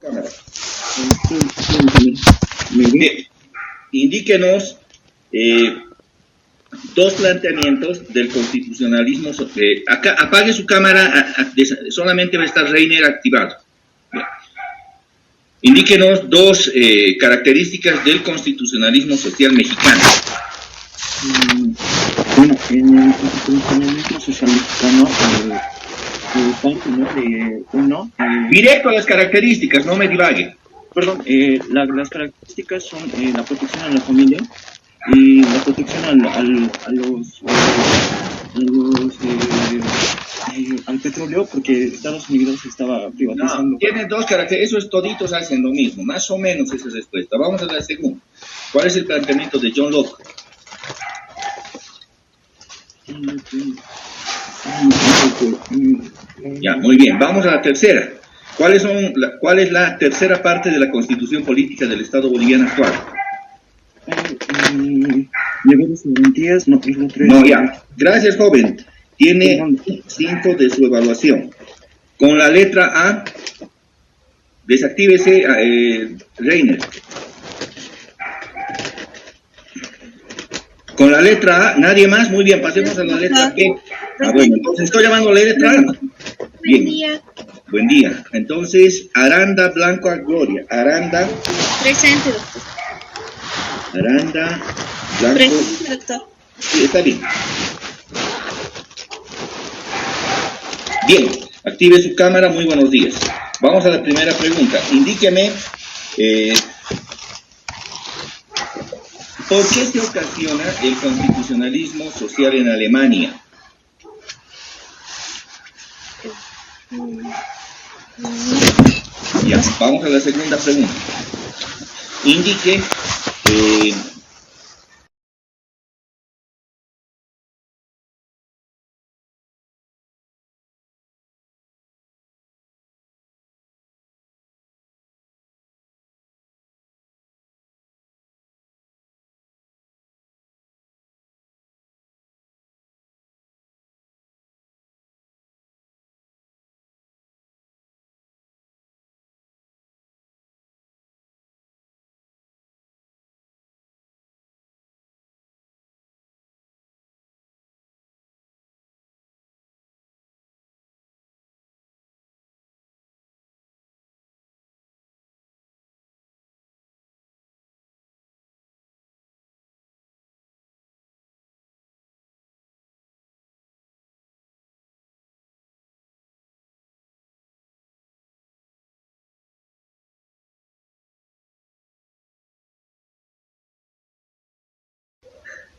Cámara. Bien. Indíquenos dos planteamientos del constitucionalismo. Acá apague su cámara, solamente va a estar Reiner activado. Bien. Indíquenos dos características del constitucionalismo social mexicano. Bueno, en el constitucionalismo social mexicano, parte, ¿no? de uno... Directo a las características, no me divague. Perdón, las características son la protección a la familia y la protección al petróleo, porque Estados Unidos estaba privatizando. No, tiene dos características, esos toditos hacen lo mismo, más o menos esa es respuesta. Vamos a la segunda. ¿Cuál es el planteamiento de John Locke? Ya, muy bien. Vamos a la tercera. ¿Cuál es la tercera parte de la Constitución Política del Estado boliviano actual? Deberes y garantías, no, es lo tres. No, ya. Gracias, joven. Tiene 5 de su evaluación. Con la letra A, desactívese, Reiner. Con la letra A, nadie más. Muy bien, pasemos a la letra B. Bueno, entonces estoy llamando a la letra A. Bien. Buen día. Buen día. Entonces, Aranda Blanco Gloria. Aranda. Presente, doctor. Aranda Blanco. Presente, doctor. Sí, está bien. Bien, active su cámara. Muy buenos días. Vamos a la primera pregunta. Indíqueme ¿por qué se ocasiona el constitucionalismo social en Alemania? Ya, vamos a la segunda pregunta. Indique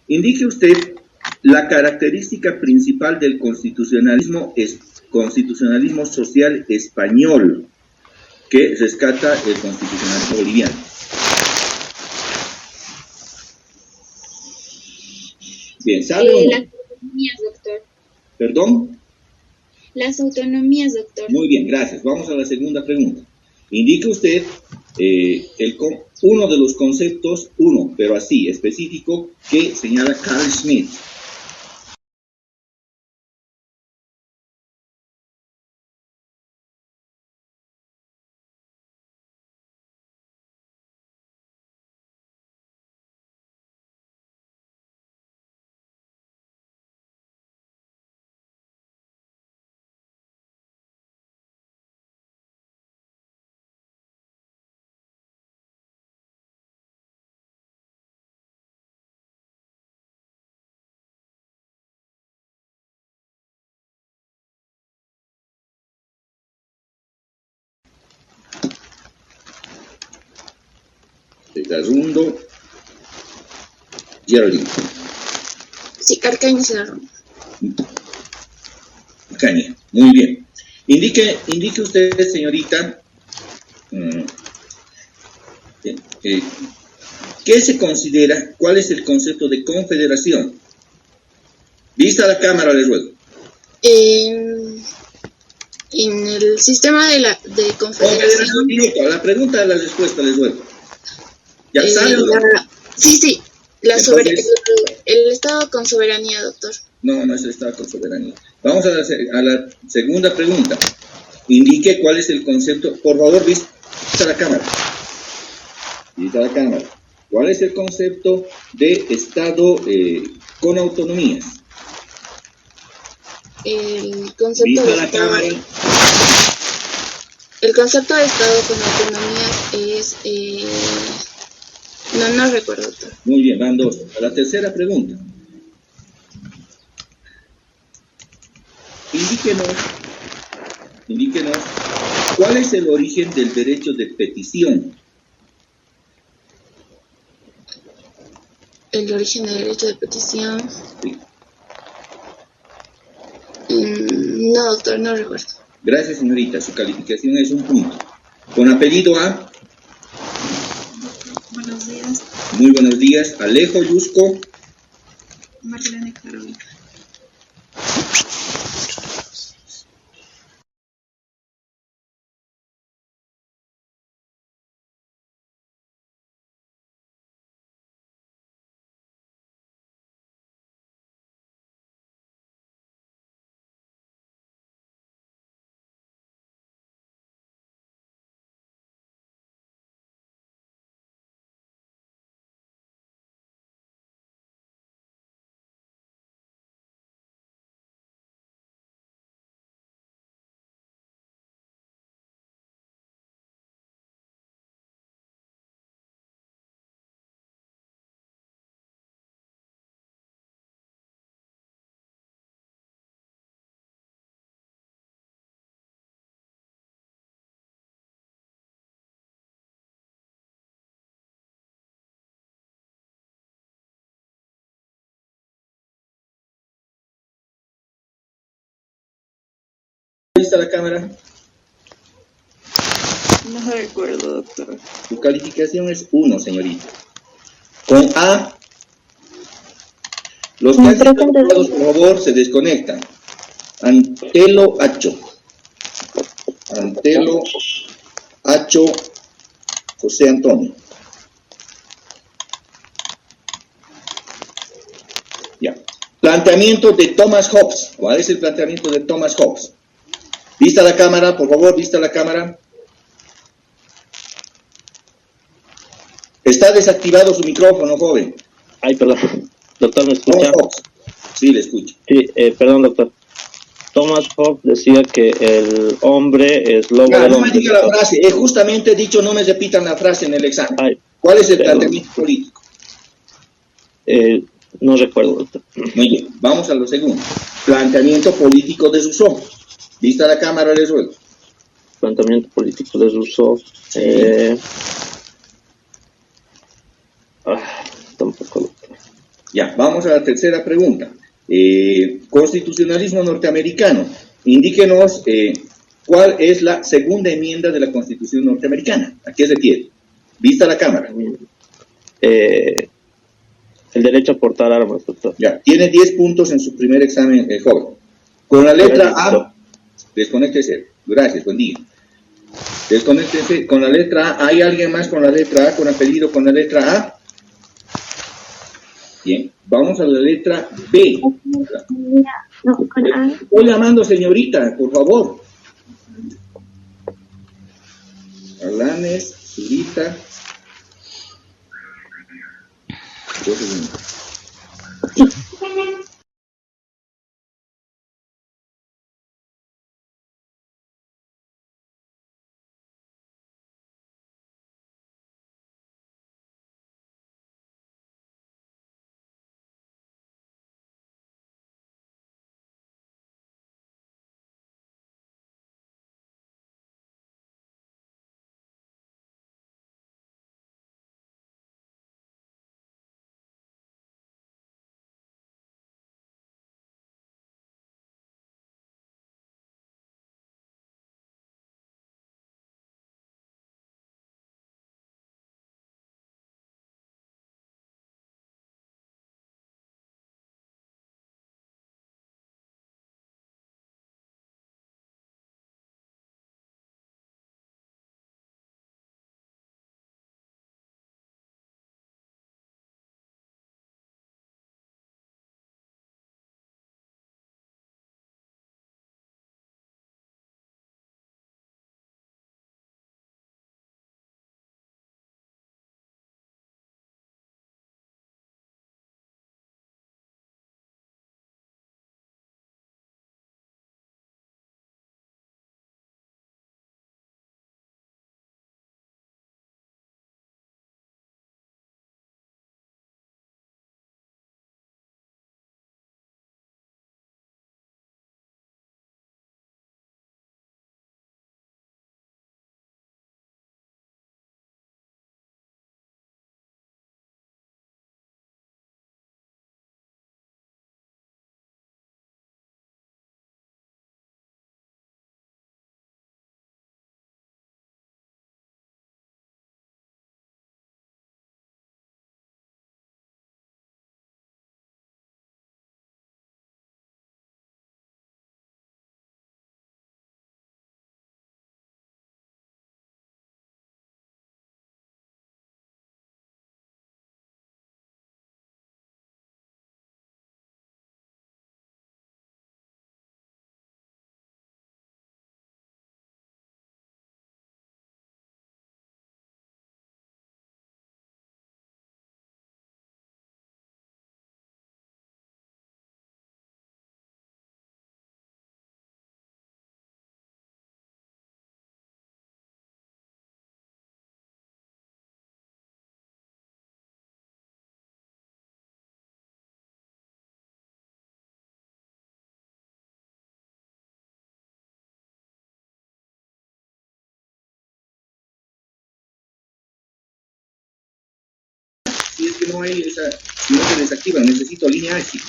indique usted la característica principal del constitucionalismo social español que rescata el constitucionalismo boliviano. Bien, ¿sabe o no? Las autonomías, doctor. ¿Perdón? Las autonomías, doctor. Muy bien, gracias. Vamos a la segunda pregunta. Indique usted uno de los conceptos, pero así, específico, que señala Carl Schmitt. Segundo, Geraldine. Sí, Carcaño se la rompe. Caña, muy bien. Indique usted, señorita, ¿qué se considera, cuál es el concepto de confederación? Vista la cámara, les ruego. En el sistema de confederación. Directo, a la pregunta de la respuesta, les ruego. ¿Ya sabe o no? Sí. El Estado con soberanía, doctor. No, no es el Estado con soberanía. Vamos a la segunda pregunta. Indique cuál es el concepto. Por favor, Vista la cámara. Vista la cámara. ¿Cuál es el concepto de Estado con autonomías? El concepto Vista de la Estado, cámara. el concepto de Estado con autonomías es... no recuerdo, doctor. Muy bien, van dos. A la tercera pregunta. Indíquenos, ¿cuál es el origen del derecho de petición? El origen del derecho de petición... Sí. no, doctor, no recuerdo. Gracias, señorita. Su calificación es 1 punto. Con apellido A. Buenos días, Muy buenos días. Alejo Yusco. Marlene Carolina. ¿Lista la cámara? No recuerdo, doctor. Su calificación es 1, señorita. Con A. Los que han sido aprobados, por favor, se desconectan. Antelo Acho. Antelo Acho José Antonio. Ya. Planteamiento de Thomas Hobbes. ¿Cuál es el planteamiento de Thomas Hobbes? Vista la cámara, por favor, vista la cámara. Está desactivado su micrófono, joven. Ay, perdón. Doctor, ¿me Thomas escucha? Hobbes. Sí, le escucho. Sí, perdón, doctor. Thomas Hobbes decía que el hombre es lobo del No me hombre. diga la frase. He justamente dicho, no me repitan la frase en el examen. Ay, ¿Cuál es el perdón. planteamiento político? No recuerdo, doctor. Muy bien, vamos a lo segundo. Planteamiento político de Rousseau. Vista la cámara, les ruego. Planteamiento político de Rousseau. Tampoco, doctor. Ya, vamos a la tercera pregunta. Constitucionalismo norteamericano. Indíquenos cuál es la segunda enmienda de la Constitución norteamericana. ¿A qué se refiere? Vista la cámara. El derecho a portar armas, doctor. Ya, tiene 10 puntos en su primer examen, joven. Con la letra A, desconéctese. Gracias, buen día. Desconéctese. Con la letra A, ¿hay alguien más con la letra A, con apellido con la letra A? Bien, vamos a la letra B. No, con A. Estoy llamando, señorita, por favor. Alanes, Zurita. 2 segundos. si es que no hay esa, si no se desactiva, necesito línea ágil.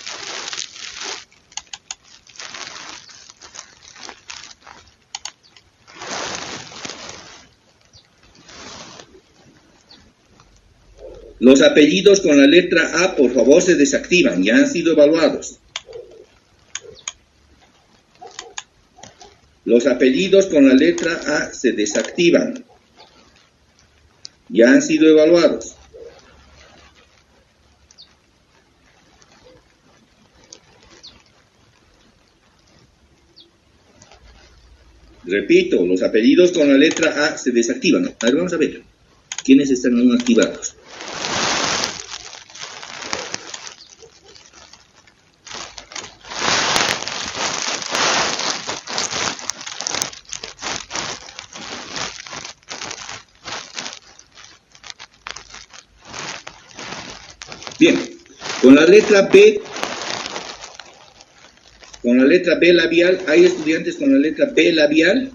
Los apellidos con la letra A, por favor, se desactivan, ya han sido evaluados. Los apellidos con la letra A se desactivan, ya han sido evaluados. Repito, los apellidos con la letra A se desactivan. A ver, vamos a ver. ¿Quiénes están aún activados? Bien, con la letra B labial, ¿hay estudiantes con la letra B labial?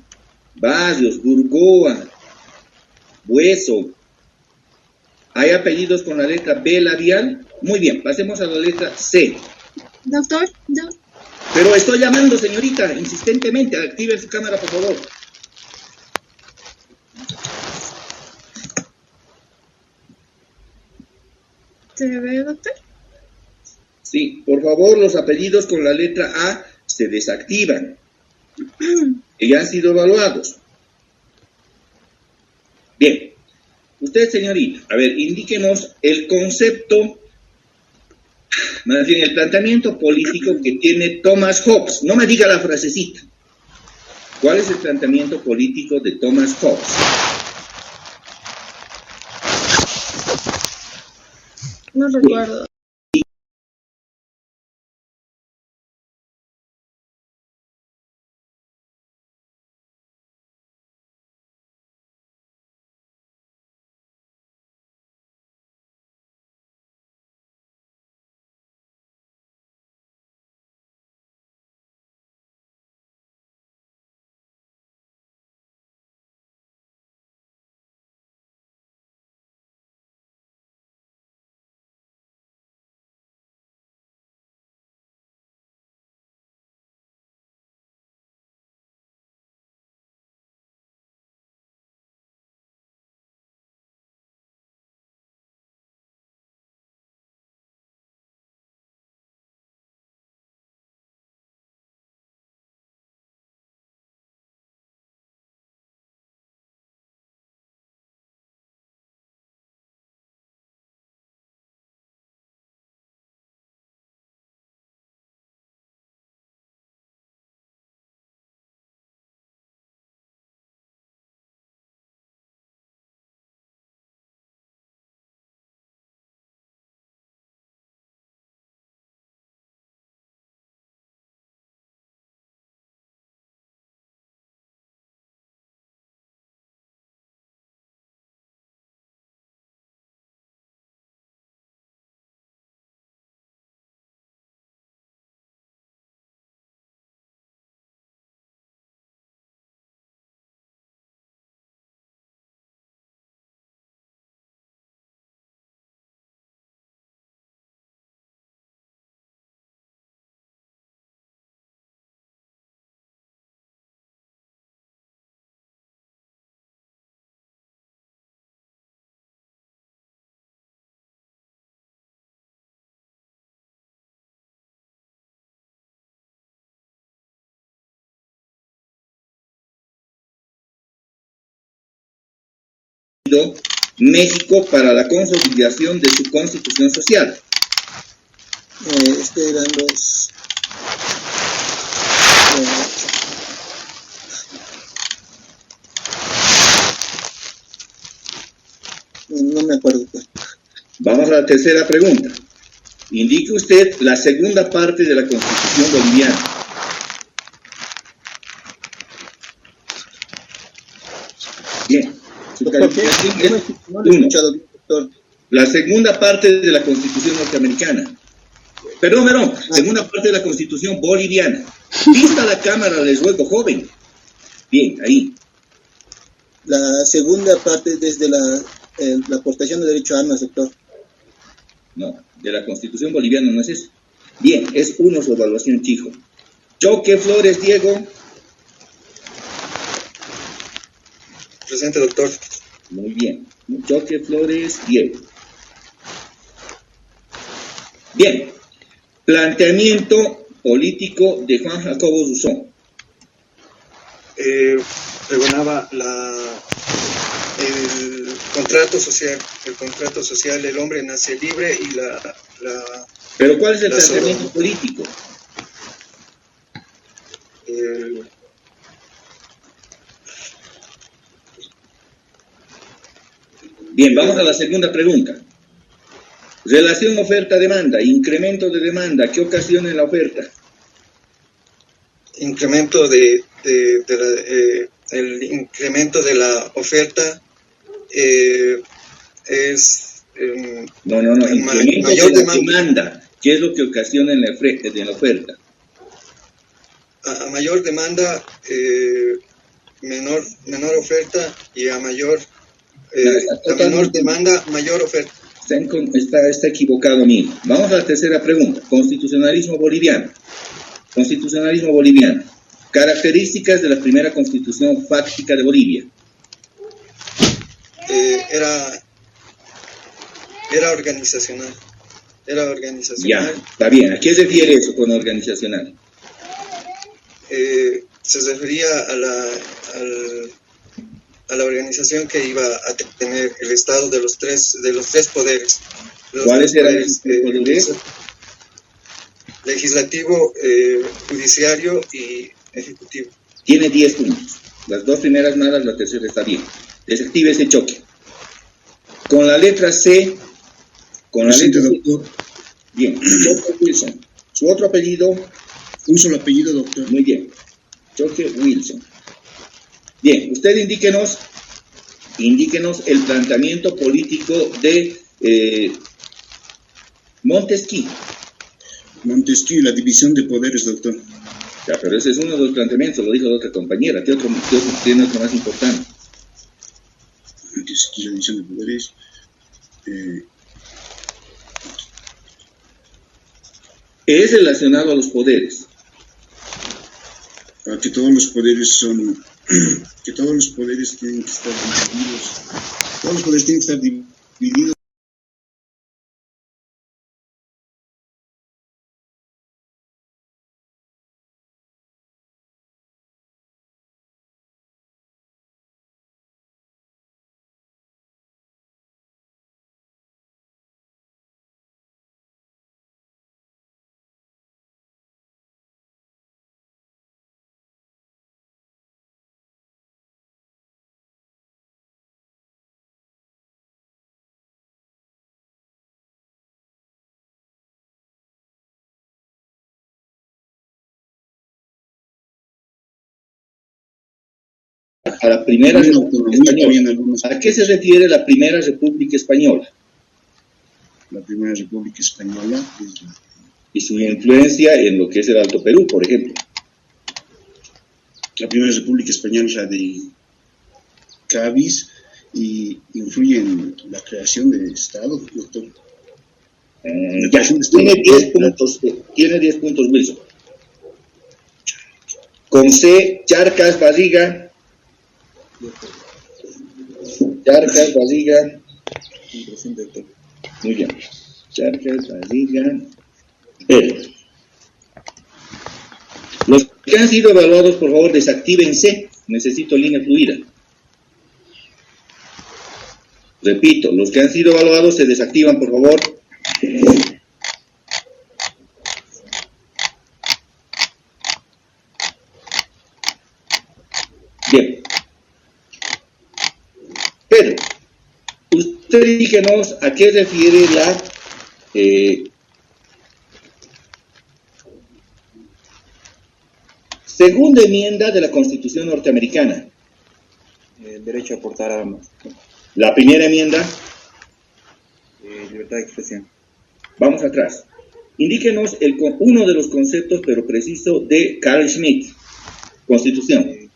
Barrios, Burgoa, Hueso. ¿Hay apellidos con la letra B labial? Muy bien, pasemos a la letra C. Doctor, Pero estoy llamando, señorita, insistentemente. Active su cámara, por favor. ¿se ve, doctor? Sí, por favor, los apellidos con la letra A se desactivan. Que ya han sido evaluados. Bien. Usted, señorita, a ver, indíquenos el concepto, más bien el planteamiento político que tiene Thomas Hobbes. No me diga la frasecita. ¿Cuál es el planteamiento político de Thomas Hobbes? No recuerdo. México para la consolidación de su constitución social. Eran los... no me acuerdo. Vamos a la tercera pregunta. Indique usted la segunda parte de la Constitución boliviana. Bien. Uno. La segunda parte de la Constitución norteamericana. Perdón. Segunda parte de la Constitución boliviana. Vista la cámara, les ruego, joven. Bien, ahí. La segunda parte desde la aportación de derecho a armas, doctor. No, de la Constitución boliviana no es eso. Bien, es uno su evaluación, chico. Choque Flores, Diego. Presente, doctor. Muy bien. Choque Flores, Diego. Bien. Planteamiento político de Juan Jacobo Duzón. Pregonaba el contrato social. El contrato social, el hombre nace libre y Pero ¿cuál es el la planteamiento sola- político? Bien, vamos a la segunda pregunta. Relación oferta-demanda, incremento de demanda, ¿qué ocasiona en la oferta? incremento el incremento de la oferta es No, incremento mayor de la demanda. demanda, ¿qué es lo que ocasiona en la oferta? A mayor demanda, menor oferta, y a mayor a menor demanda, mayor oferta. Está equivocado, amigo. Vamos a la tercera pregunta. Constitucionalismo boliviano. Constitucionalismo boliviano. Características de la primera constitución fáctica de Bolivia. Era organizacional. Ya, está bien. ¿A qué se refiere eso con organizacional? Se refería a la organización que iba a tener el Estado de los tres poderes. ¿Cuáles eran los poderes? Legislativo, judiciario y ejecutivo. Tiene 10 puntos. Las dos primeras malas, la tercera está bien. Desactive ese choque. Con la letra C. Con la letra C. Doctor. Bien. Choque Wilson. Su otro apellido. Un solo apellido, doctor. Muy bien. Choque Wilson. Bien, usted indíquenos el planteamiento político de Montesquieu. Montesquieu, la división de poderes, doctor. Ya, pero ese es uno de los planteamientos, lo dijo la otra compañera. ¿Qué otro tiene otro más importante? Montesquieu, la división de poderes. Es relacionado a los poderes. Que todos los poderes son... que todos los poderes tienen que estar divididos. Todos los poderes tienen que estar divididos. A la primera Bien, República doctor, muy Española. bien, algunos ¿A qué se refiere la primera República Española? La primera República Española es Y su influencia en lo que es el Alto Perú, por ejemplo. la primera República Española es la de Cádiz y influye en la creación de Estado, doctor. Ya, tiene 10 puntos, Wilson. Con C, Charcas, Barriga. Muy bien. Charcas, Barriga. Los que han sido evaluados, por favor, desactívense. Necesito línea fluida. Repito, los que han sido evaluados se desactivan, por favor. Bien. Pedro, usted díganos a qué refiere la segunda enmienda de la Constitución norteamericana. El derecho a portar armas. La primera enmienda. Libertad de expresión. Vamos atrás. Indíquenos uno de los conceptos, pero preciso, de Carl Schmitt. Constitución.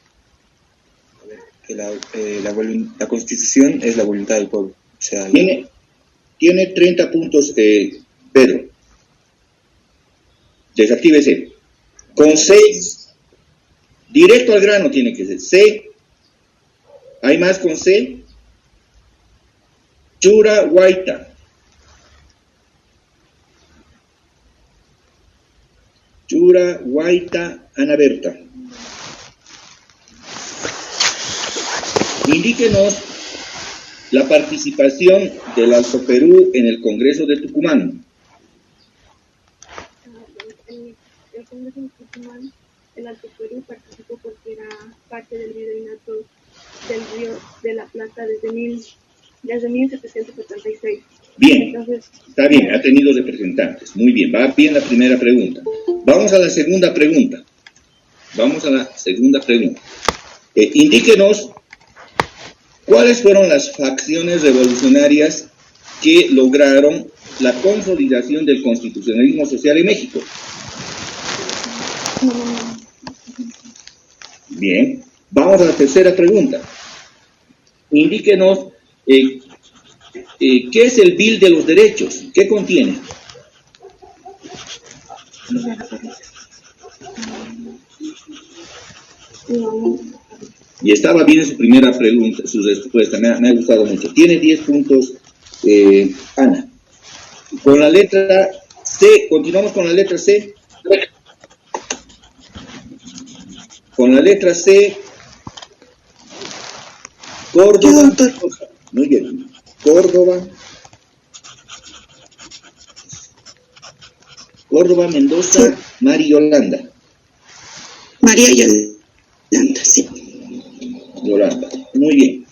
A ver, que la Constitución es la voluntad del pueblo. O sea, Tiene Tiene 30 puntos, Pedro. Desactívese. Con C, directo al grano tiene que ser. C. ¿Hay más con C? Chura Guaita. Chura Guaita Ana Berta. Indíquenos la participación del Alto Perú en el Congreso de Tucumán. El Congreso de Tucumán, el Alto Perú participó porque era parte del virreinato del Río de la Plata desde 1776. Bien, Entonces, está bien, ha tenido representantes. Muy bien, va bien la primera pregunta. Vamos a la segunda pregunta. Indíquenos cuáles fueron las facciones revolucionarias que lograron la consolidación del constitucionalismo social en México. Bien, vamos a la tercera pregunta. Indíquenos ¿qué es el Bill de los Derechos? ¿Qué contiene? Y estaba bien su primera pregunta, su respuesta, me ha gustado mucho. Tiene 10 puntos, Ana. Con la letra C, continuamos con la letra C. Con la letra C, Córdoba. Muy bien. Córdoba, Mendoza, María Yolanda. María Yolanda, sí. Yolanda, muy bien.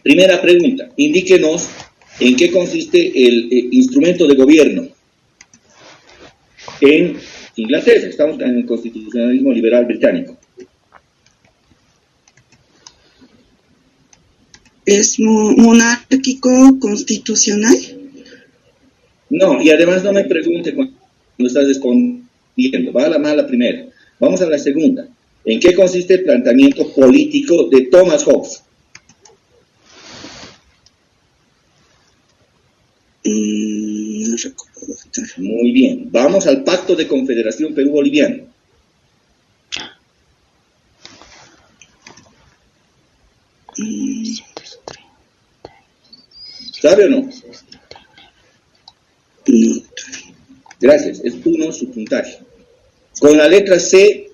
Primera pregunta, indíquenos en qué consiste el instrumento de gobierno en Inglaterra. Estamos en el constitucionalismo liberal británico. ¿Es monárquico constitucional? No, y además no me pregunte cuando estás escondiendo. Va a la primera. Vamos a la segunda. ¿En qué consiste el planteamiento político de Thomas Hobbes? No recuerdo, doctor. Muy bien. Vamos al Pacto de Confederación Perú-Boliviano. ¿Sabe o no? No. Gracias. Es 1 su puntaje. Con la letra C,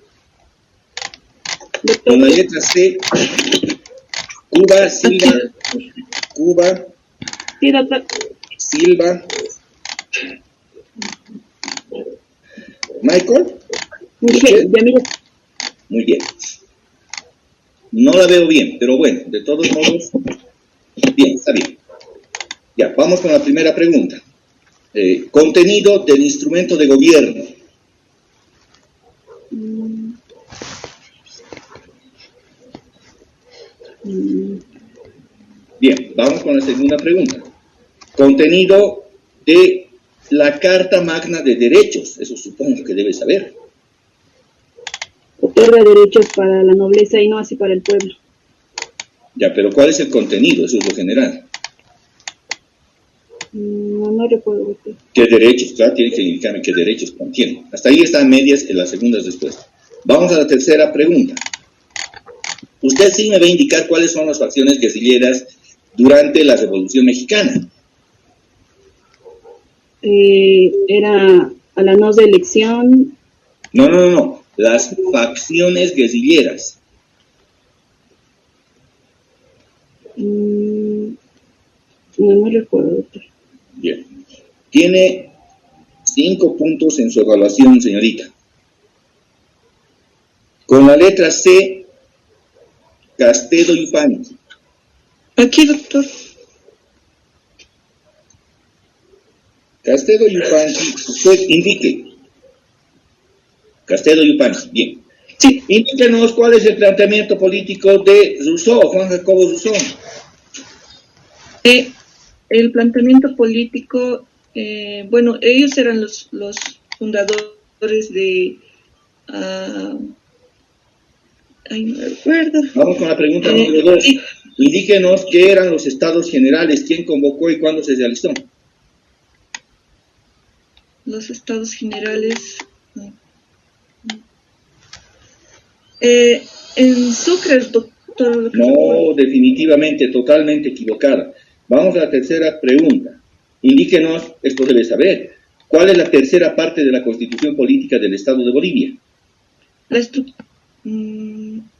Cuba, sí, doctor. Silva, Michael. Muy bien. No la veo bien, pero bueno, de todos modos, bien, está bien. Ya, vamos con la primera pregunta. Contenido del instrumento de gobierno. Bien, vamos con la segunda pregunta. Contenido de la Carta Magna de Derechos. Eso supongo que debe saber. Otorga derechos para la nobleza y no así para el pueblo. Ya, pero ¿cuál es el contenido? Eso es lo general. No recuerdo, doctor. ¿Qué derechos? Claro, tiene que indicarme qué derechos contiene. Hasta ahí están medias en las segundas respuestas. Vamos a la tercera pregunta. Usted sí me va a indicar cuáles son las facciones guerrilleras durante la Revolución Mexicana. Era a la no de elección. No. Las facciones guerrilleras. No recuerdo, doctor. Bien. Tiene 5 puntos en su evaluación, señorita. Con la letra C, Castedo Yupanqui. Aquí, doctor. Castedo Yupanqui, usted indique. Castedo Yupanqui, bien. Sí, indíquenos cuál es el planteamiento político de Rousseau, Juan Jacobo Rousseau. El planteamiento político, bueno, ellos eran los fundadores de... ay, no recuerdo. Vamos con la pregunta número 2. Indíquenos qué eran los estados generales, quién convocó y cuándo se realizó. Los estados generales. En Sucre, doctor. No, definitivamente, totalmente equivocada. Vamos a la tercera pregunta. Indíquenos, esto debe saber, ¿cuál es la tercera parte de la Constitución Política del Estado de Bolivia? La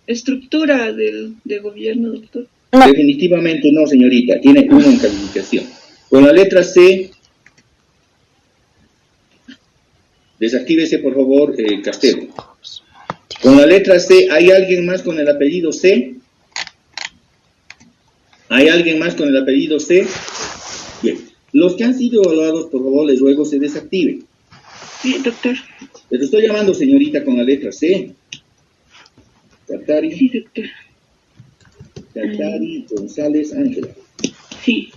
estructura de gobierno, doctor. Definitivamente no, señorita, tiene uno en calificación. Con la letra C, desactívese por favor, Castelo. Con la letra C, ¿hay alguien más con el apellido C? ¿Hay alguien más con el apellido C? Bien. Los que han sido evaluados, por favor, les ruego se desactiven. Sí, doctor. Les estoy llamando señorita con la letra C. Catari. Sí, doctor. Catari González Ángela. Sí.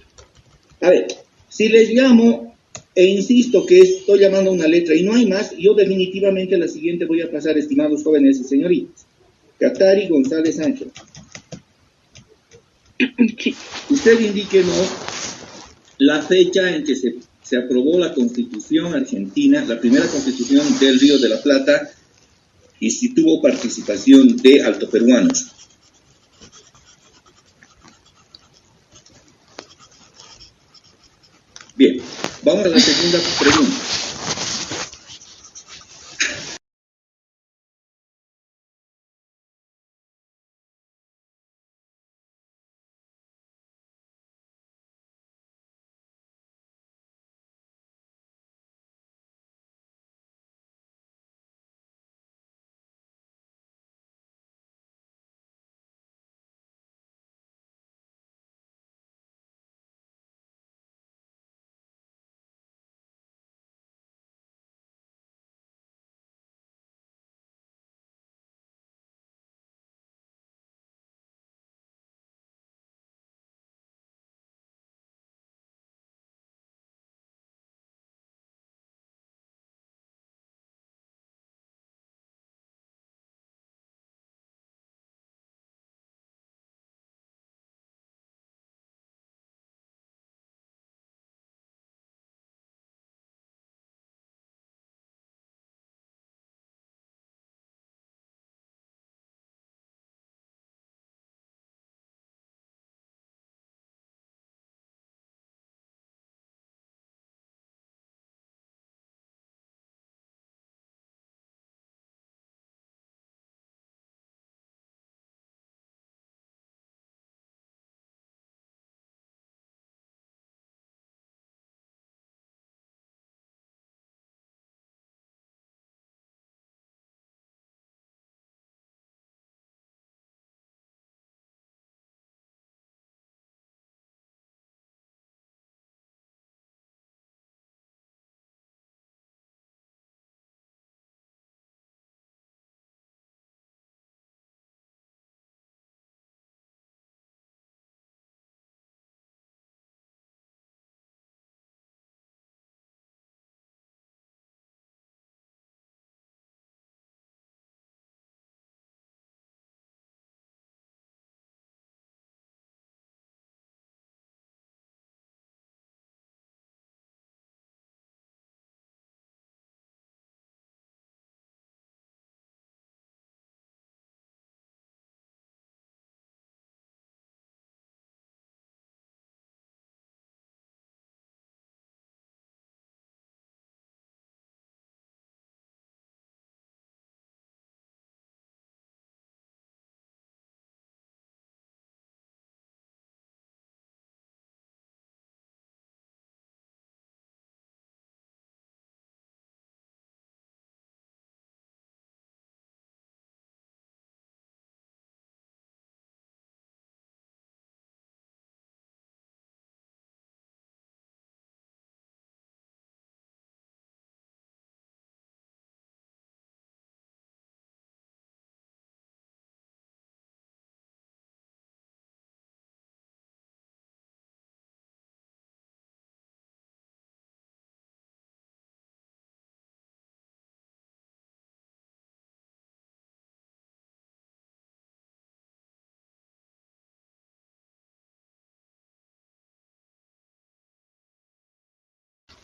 A ver, si les llamo e insisto que estoy llamando una letra y no hay más, yo definitivamente la siguiente voy a pasar, estimados jóvenes y señoritas. Catari González Ángela. Sí. Usted indíquenos la fecha en que se aprobó la Constitución Argentina, la primera Constitución del Río de la Plata, y si tuvo participación de altoperuanos. Bien, vamos a la segunda pregunta.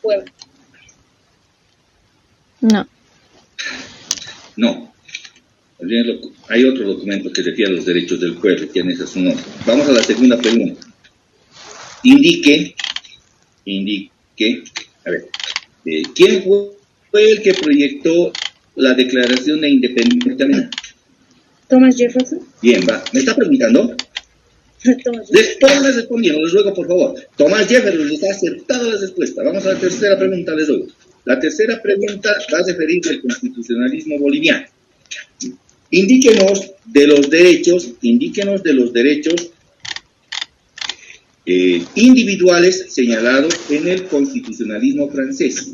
Puebla. No. No. Hay otro documento que refiere a los derechos del pueblo, tiene ese su nombre. Vamos a la segunda pregunta. Indique, a ver, ¿quién fue el que proyectó la Declaración de Independencia norteamericana? Thomas Jefferson. Bien, va. ¿Me está preguntando? Thomas Jefferson. Todas respondiendo, les ruego, por favor. Tomás Jefferson, les ha acertado la respuesta. Vamos a la tercera pregunta, les ruego. La tercera pregunta va a referirse al constitucionalismo boliviano. Indíquenos de los derechos individuales señalados en el constitucionalismo francés.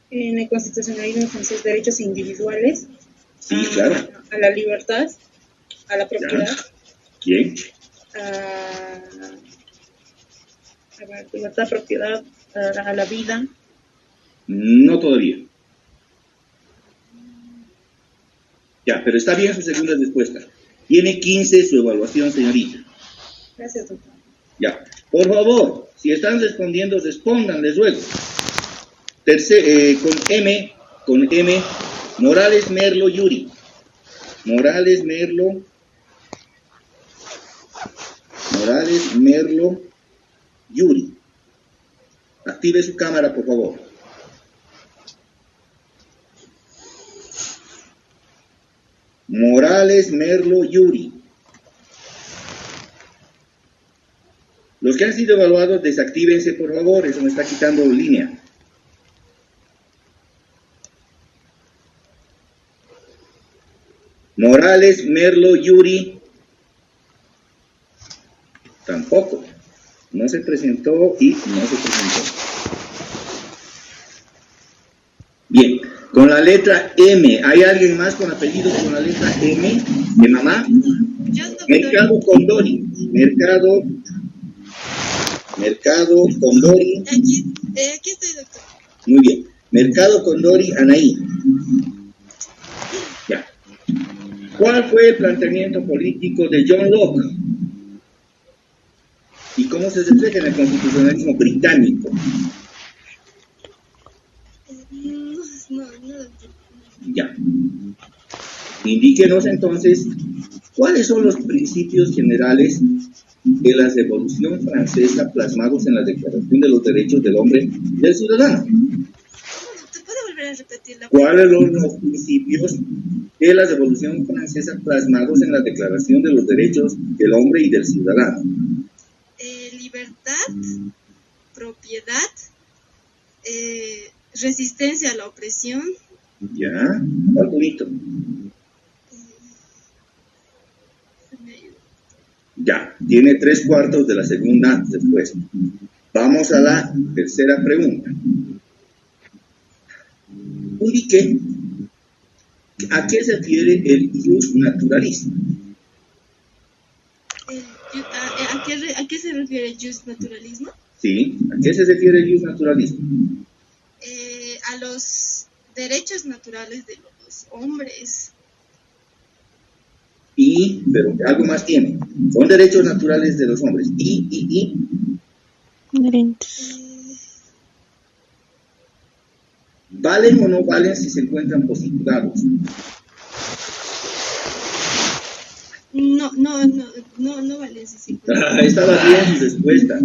En el constitucionalismo francés, derechos individuales. Sí, claro. A la libertad, a la propiedad. ¿Quién? A la libertad, propiedad, a la vida. No todavía. Ya, pero está bien su segunda respuesta. Tiene 15 su evaluación, señorita. Gracias, doctor. Ya. Por favor, si están respondiendo, respondan, les ruego. Con M, Morales Merlo Yuri. Morales Merlo Yuri. Active su cámara, por favor. Morales Merlo Yuri. Los que han sido evaluados, desactívense, por favor, eso me está quitando línea. Morales Merlo Yuri. Tampoco. No se presentó y no se presentó. Bien, con la letra M, ¿hay alguien más con apellido con la letra M de mamá? Mercado Condori. Mercado Condori. Aquí estoy, doctor. Muy bien. Mercado Condori Anaí. Ya. ¿Cuál fue el planteamiento político de John Locke? ¿Y cómo se refleja en el constitucionalismo británico? No, doctor. Ya. Indíquenos entonces cuáles son los principios generales de la Revolución Francesa plasmados en la Declaración de los Derechos del Hombre y del Ciudadano. ¿Te puedo volver a repetir la pregunta? ¿Cuáles son los principios de la Revolución Francesa plasmados en la Declaración de los Derechos del Hombre y del Ciudadano? Libertad, propiedad, resistencia a la opresión. Ya, ¿cuál bonito? Ya, tiene 3/4 de la segunda respuesta. Vamos a la tercera pregunta. Indique a qué se refiere el jus naturalismo. ¿A qué se refiere el jus naturalismo? Sí, ¿a qué se refiere el jus naturalismo? A los derechos naturales de los hombres. Pero algo más tiene. Son derechos naturales de los hombres. Inherentes. ¿Valen o no valen si se encuentran positivados? No vale ese sí. Estaba bien su respuesta.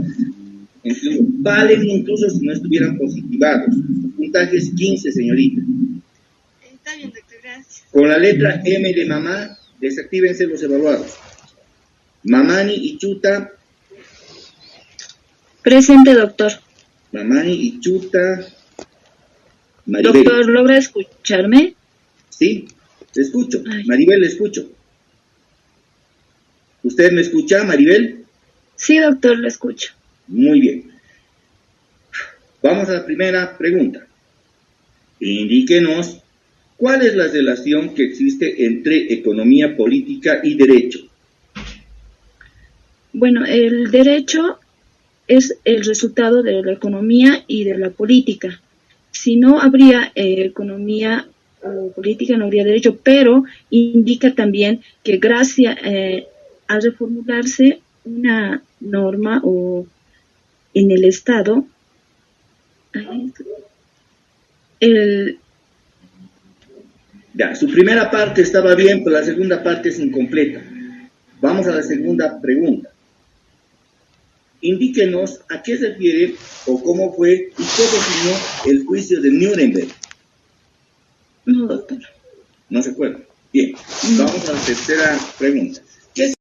Valen incluso si no estuvieran positivados. Su puntaje es 15, señorita. Está bien, doctor, gracias. Con la letra M de mamá, desactívense los evaluados. Mamani y Chuta. Presente, doctor. Mamani y Chuta. Maribel. Doctor, ¿logra escucharme? Sí, te escucho. Ay. Maribel, le escucho. ¿Usted me escucha, Maribel? Sí, doctor, lo escucho. Muy bien. Vamos a la primera pregunta. Indíquenos cuál es la relación que existe entre economía política y derecho. Bueno, el derecho es el resultado de la economía y de la política. Si no habría economía o política, no habría derecho, pero indica también que gracias a reformularse una norma o en el Estado, el, Ya, su primera parte estaba bien, pero la segunda parte es incompleta. Vamos a la segunda pregunta. Indíquenos a qué se refiere o cómo fue y qué definió el juicio de Nuremberg. no, doctor. ¿No se acuerda? Bien, vamos a la tercera pregunta. ¿Qué es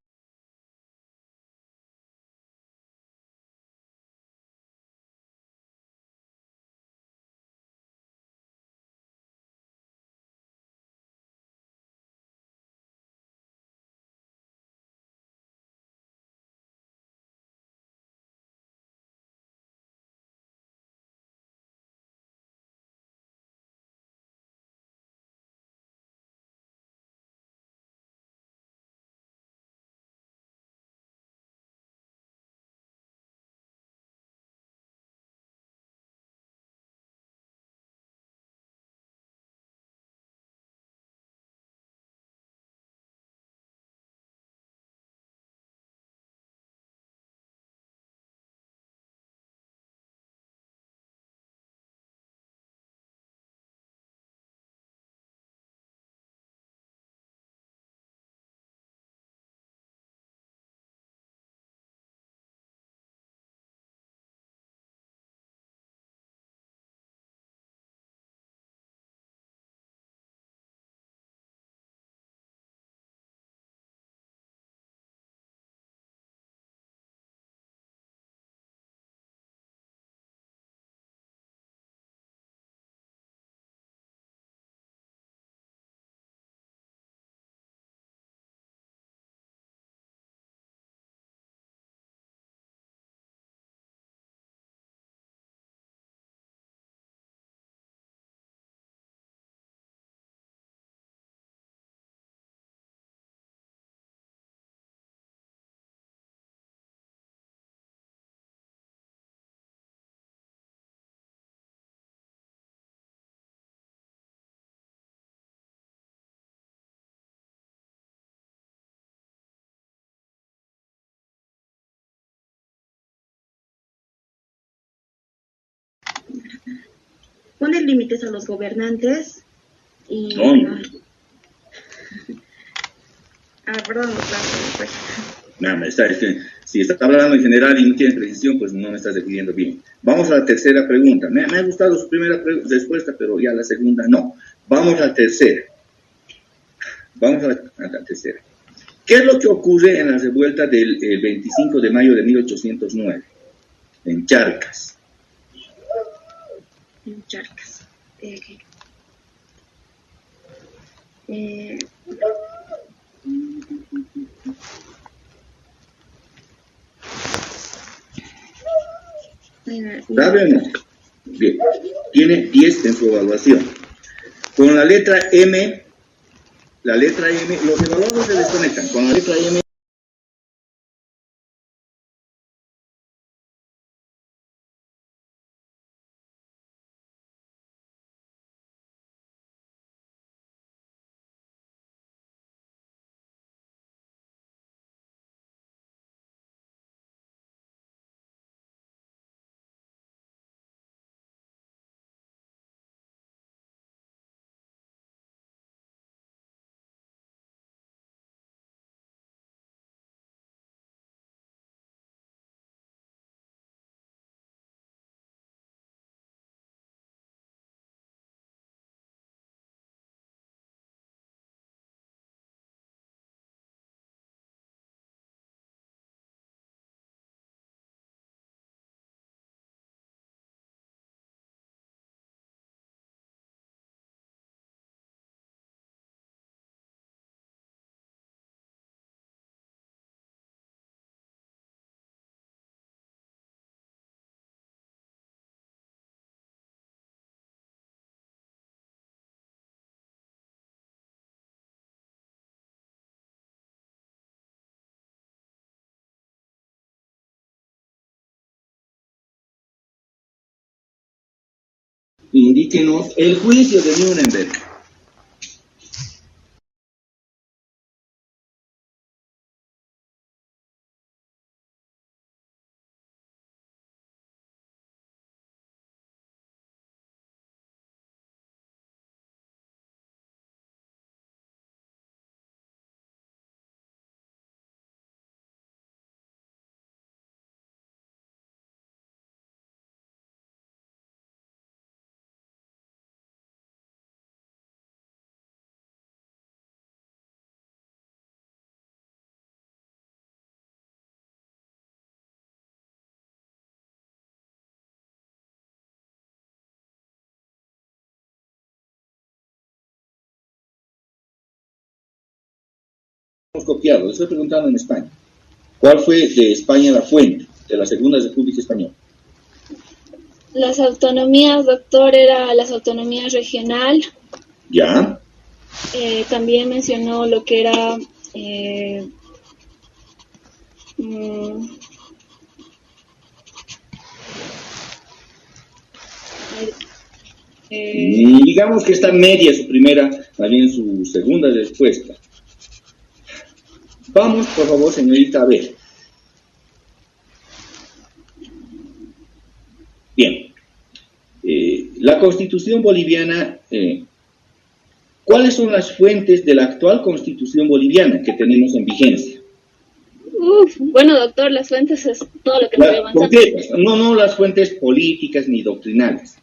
Poner límites a los gobernantes y... No. perdón, doctor, pues. Nada, si está hablando en general y no tiene precisión, pues no me estás definiendo bien. Vamos a la tercera pregunta. Me ha gustado su primera respuesta, pero ya la segunda no. Vamos a la tercera. Vamos a la tercera. ¿Qué es lo que ocurre en la revuelta del 25 de mayo de 1809? En Charcas. En Charcas. ¿Sabe o no? Bien. Tiene 10 en su evaluación. Con la letra M, los evaluados se desconectan. Con la letra M, indíquenos el juicio de Nuremberg. copiado, le estoy preguntando en España. ¿Cuál fue de España la fuente de la Segunda República Española? Las autonomías, doctor, era las autonomías regional. ¿Ya? También mencionó lo que era digamos que está media su primera, más bien su segunda respuesta. Vamos, por favor, señorita, a ver. Bien. La Constitución boliviana, ¿cuáles son las fuentes de la actual Constitución boliviana que tenemos en vigencia? Bueno, doctor, las fuentes es todo lo que nos avanzando. Concretas, no las fuentes políticas ni doctrinales,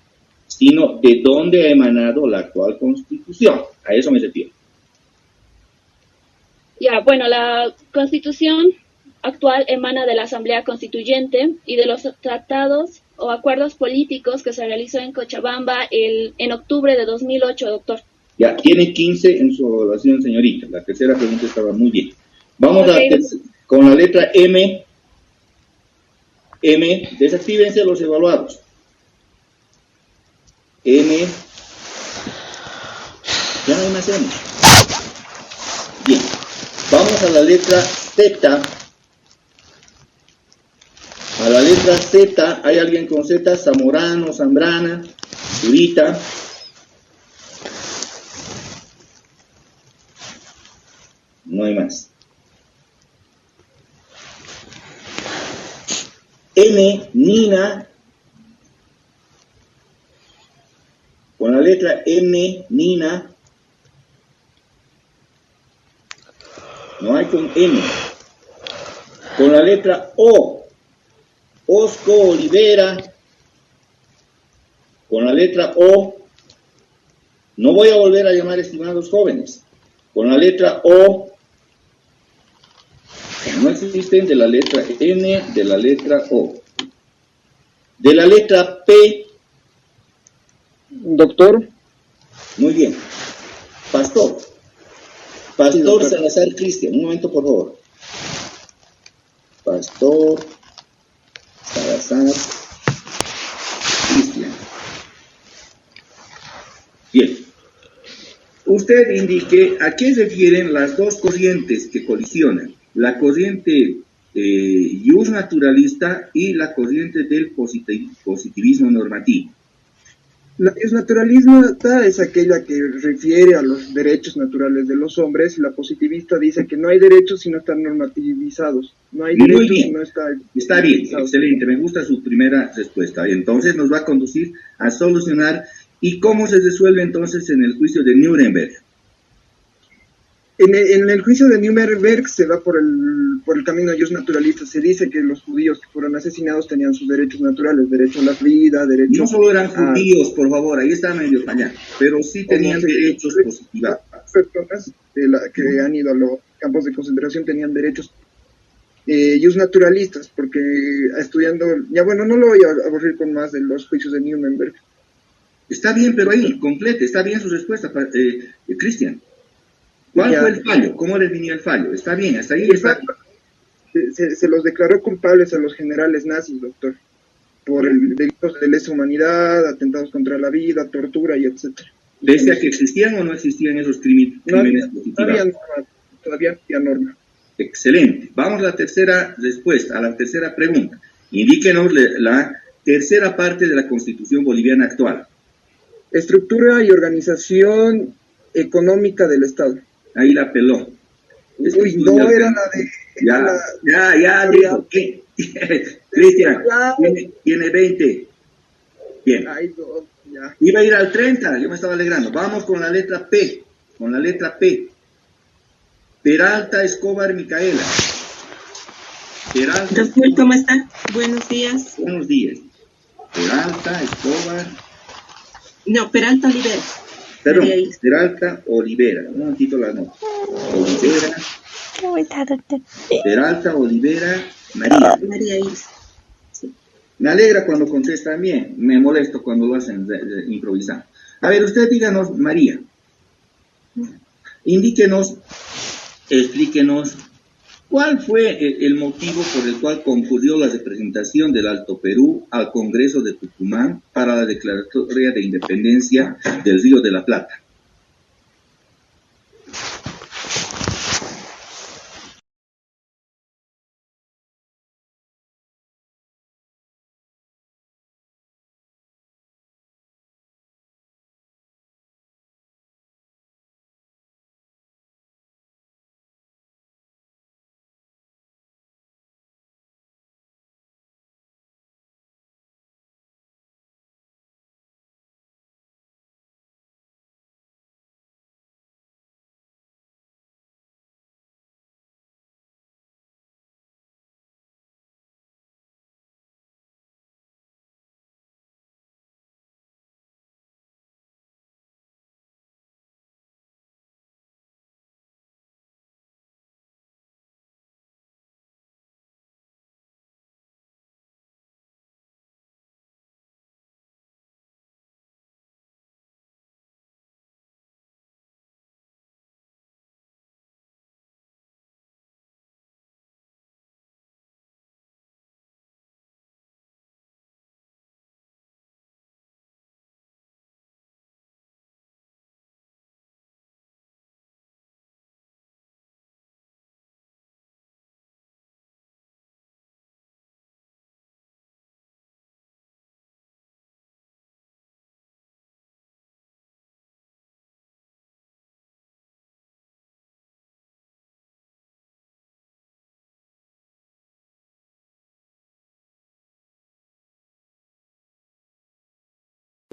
sino de dónde ha emanado la actual Constitución. A eso me refiero. Ya, bueno, la Constitución actual emana de la Asamblea Constituyente y de los tratados o acuerdos políticos que se realizó en Cochabamba en octubre de 2008, doctor. Ya, tiene 15 en su evaluación, señorita. La tercera pregunta estaba muy bien. Vamos con la letra M. M, desactívense los evaluados. M. Ya no hay más M. Bien. Vamos a la letra Z. A la letra Z, ¿hay alguien con Z? Zamorano, Zambrana, Zurita. No hay más. N, Nina. Con la letra N, Nina. No hay con N. Con la letra O. Osco Olivera. Con la letra O. No voy a volver a llamar estimados jóvenes. Con la letra O. No existen de la letra N, de la letra O. De la letra P. Doctor. Muy bien. Pastor. Pastor Salazar Cristian. Un momento, por favor. Pastor Salazar Cristian. Bien. Usted indique a qué se refieren las dos corrientes que colisionan. La corriente ius naturalista y la corriente del positivismo normativo. La ius naturalista es aquella que refiere a los derechos naturales de los hombres, y la positivista dice que no hay derechos si no están normativizados. No hay derechos si no están... Está bien, excelente, me gusta su primera respuesta. Entonces nos va a conducir a solucionar. ¿Y cómo se resuelve entonces en el juicio de Nuremberg? En el juicio de Nuremberg se va por el camino ius naturalista. Se dice que los judíos que fueron asesinados tenían sus derechos naturales, derecho a la vida, derecho... No solo eran judíos, por favor, ahí está medio fallado, pero sí tenían derechos positivos. Personas que han ido a los campos de concentración tenían derechos ius naturalistas, porque estudiando... Ya bueno, no lo voy a aburrir con más de los juicios de Nuremberg. Está bien, pero ahí, complete, está bien su respuesta, Cristian. ¿Cuál fue el fallo? ¿Cómo definió el fallo? Está bien, hasta ahí está. Se los declaró culpables a los generales nazis, doctor, por delitos de lesa humanidad, atentados contra la vida, tortura y etcétera. ¿Pese a que existían o no existían esos crímenes positivos? Todavía había norma. Excelente. Vamos a la tercera respuesta, a la tercera pregunta. Indíquenos la tercera parte de la Constitución boliviana actual. Estructura y organización económica del Estado. Ahí la peló. Uy, no era la de... Ya, dijo. Cristian, tiene 20. Bien. Ay, no, ya. Iba a ir al 30, yo me estaba alegrando. Vamos con la letra P. Con la letra P. Peralta Escobar Micaela. Doctor, ¿cómo está? Buenos días. Buenos días. Peralta Escobar. No, Peralta Olivera. Perdón, Peralta Olivera. Un momentito la nota. Olivera. ¿Cómo está, doctor? Peralta Olivera María. María Iris. Sí. Me alegra cuando contestan bien. Me molesto cuando lo hacen improvisando. A ver, usted díganos, María. Indíquenos explíquenos cuál fue el motivo por el cual concurrió la representación del Alto Perú al Congreso de Tucumán para la declaratoria de independencia del Río de la Plata.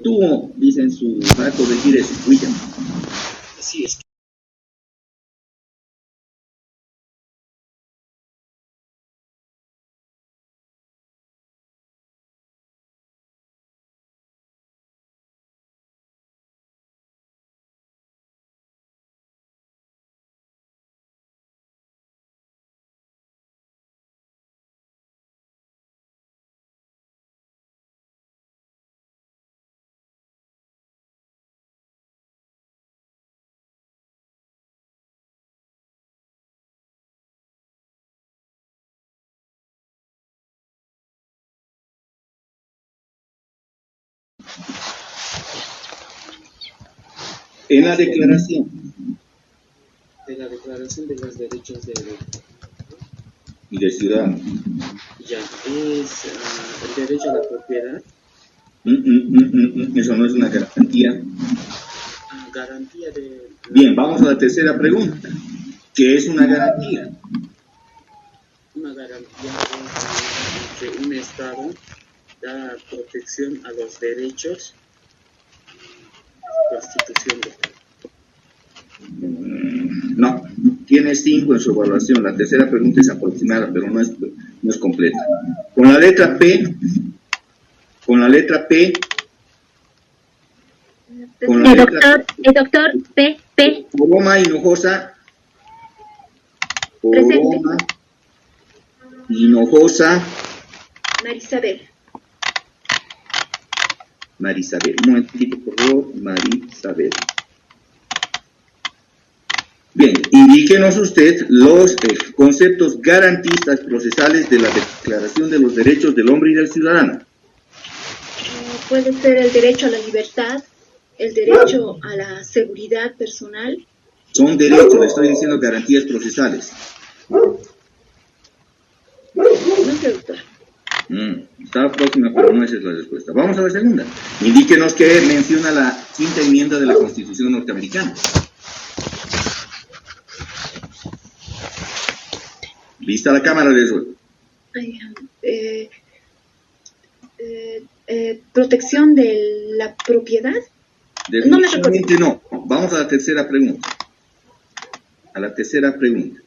Tuvo, dice en su, para corregir eso, William. Así es. En la declaración De la Declaración de los Derechos y del ciudadano. Ya, es el derecho a la propiedad. Eso no es una garantía. Garantía de... Bien, vamos a la tercera pregunta. ¿Qué es una garantía? Una garantía es que un Estado da protección a los derechos Constitución de... No, tiene 5 en su evaluación. La tercera pregunta es aproximada, pero no es completa. Con la letra P, doctor, P. Poroma Hinojosa. Poroma Hinojosa. Marisabel. Un momentito, por favor. Marisabel. Bien, indíquenos usted los conceptos garantistas procesales de la Declaración de los Derechos del Hombre y del Ciudadano. Puede ser el derecho a la libertad, el derecho a la seguridad personal. Son derechos, le estoy diciendo garantías procesales. No sé, doctor. Está próxima, pero no esa es la respuesta. Vamos a la segunda. Indíquenos qué menciona la quinta enmienda de la Constitución norteamericana. ¿Lista la cámara de eso? Protección de la propiedad. Definitivamente no. Vamos a la tercera pregunta.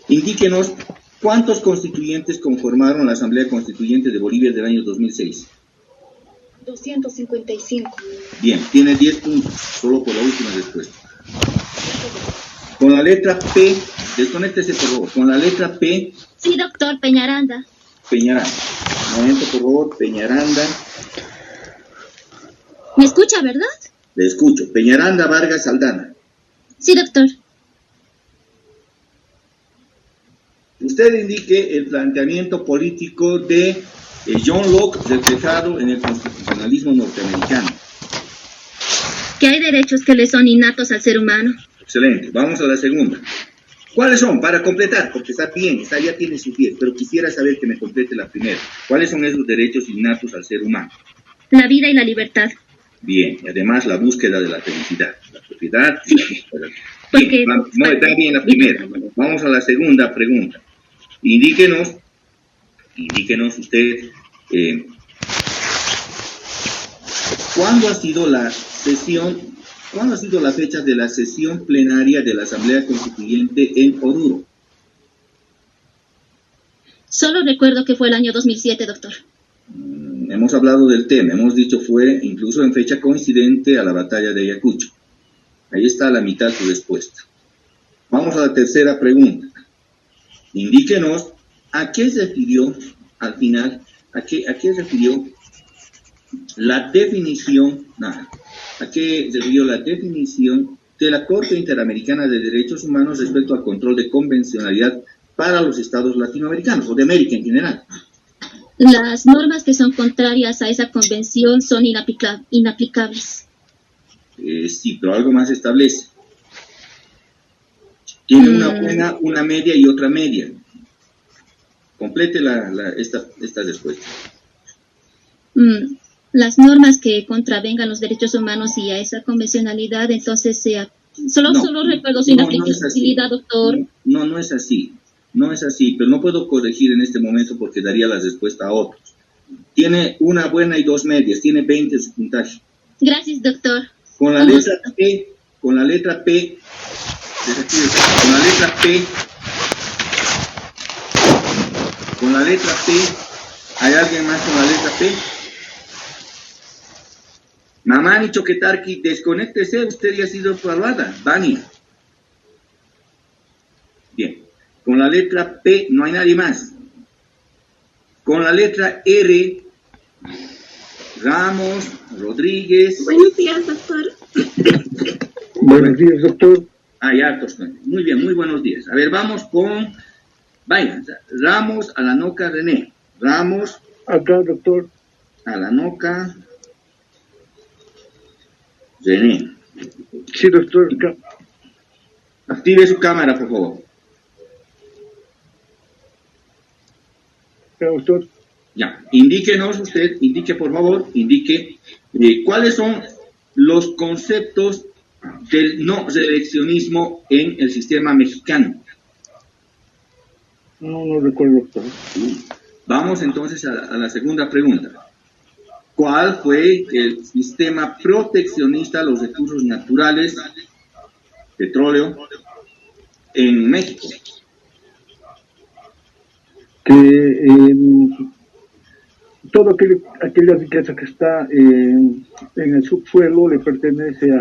Indíquenos cuántos constituyentes conformaron la Asamblea Constituyente de Bolivia del año 2006. 255. Bien, tiene 10 puntos, solo por la última respuesta. Con la letra P, desconéctese por favor, con la letra P. Sí, doctor, Peñaranda. Un momento, por favor, Peñaranda. ¿Me escucha, verdad? Le escucho. Peñaranda Vargas Aldana. Sí, doctor. usted indique el planteamiento político de John Locke reflejado en el constitucionalismo norteamericano. Que hay derechos que le son innatos al ser humano. Excelente. Vamos a la segunda. ¿Cuáles son? Para completar, porque está bien, ya tiene su 10, pero quisiera saber que me complete la primera. ¿Cuáles son esos derechos innatos al ser humano? La vida y la libertad. Bien, y además la búsqueda de la felicidad, la propiedad y la búsqueda. Porque Bien, no está bien la primera. Vamos a la segunda pregunta. Indíquenos usted, ¿cuándo ha sido la fecha de la sesión plenaria de la Asamblea Constituyente en Oruro? Solo recuerdo que fue el año 2007, doctor. Hemos hablado del tema, hemos dicho fue incluso en fecha coincidente a la batalla de Ayacucho. Ahí está la mitad de su respuesta. Vamos a la tercera pregunta. Indíquenos a qué se refirió al final, a qué refirió la definición, a qué se refirió la definición de la Corte Interamericana de Derechos Humanos respecto al control de convencionalidad para los estados latinoamericanos o de América en general. Las normas que son contrarias a esa convención son inaplicables. Sí, pero algo más establece. Tiene una buena, una media y otra media. Complete esta respuesta. Las normas que contravengan los derechos humanos y a esa convencionalidad, entonces solo recuerdo su inaplicabilidad, doctor. No es así. No es así, pero no puedo corregir en este momento porque daría la respuesta a otros. Tiene una buena y dos medias, tiene 20 en su puntaje. Gracias, doctor. Con la letra P, con la letra P, ¿hay alguien más con la letra P? Mamani Choquetarqui, desconéctese, usted ya ha sido aprobada. Vania. Bien. Con la letra P no hay nadie más. Con la letra R, Ramos, Rodríguez. Buenos días, doctor. Buenos días, doctor. Hay hartos. Muy bien, muy buenos días. A ver, vamos con... Vaya, Ramos, Alanoca, René. Ramos. Acá, doctor. Alanoca, René. Sí, doctor. Acá. Active su cámara, por favor. Doctor. Ya, indíquenos usted, por favor, cuáles son los conceptos del no reeleccionismo en el sistema mexicano. No recuerdo, doctor. Vamos entonces a la segunda pregunta. ¿Cuál fue el sistema proteccionista a los recursos naturales, petróleo, en México? Que toda aquella riqueza que está en el subsuelo le pertenece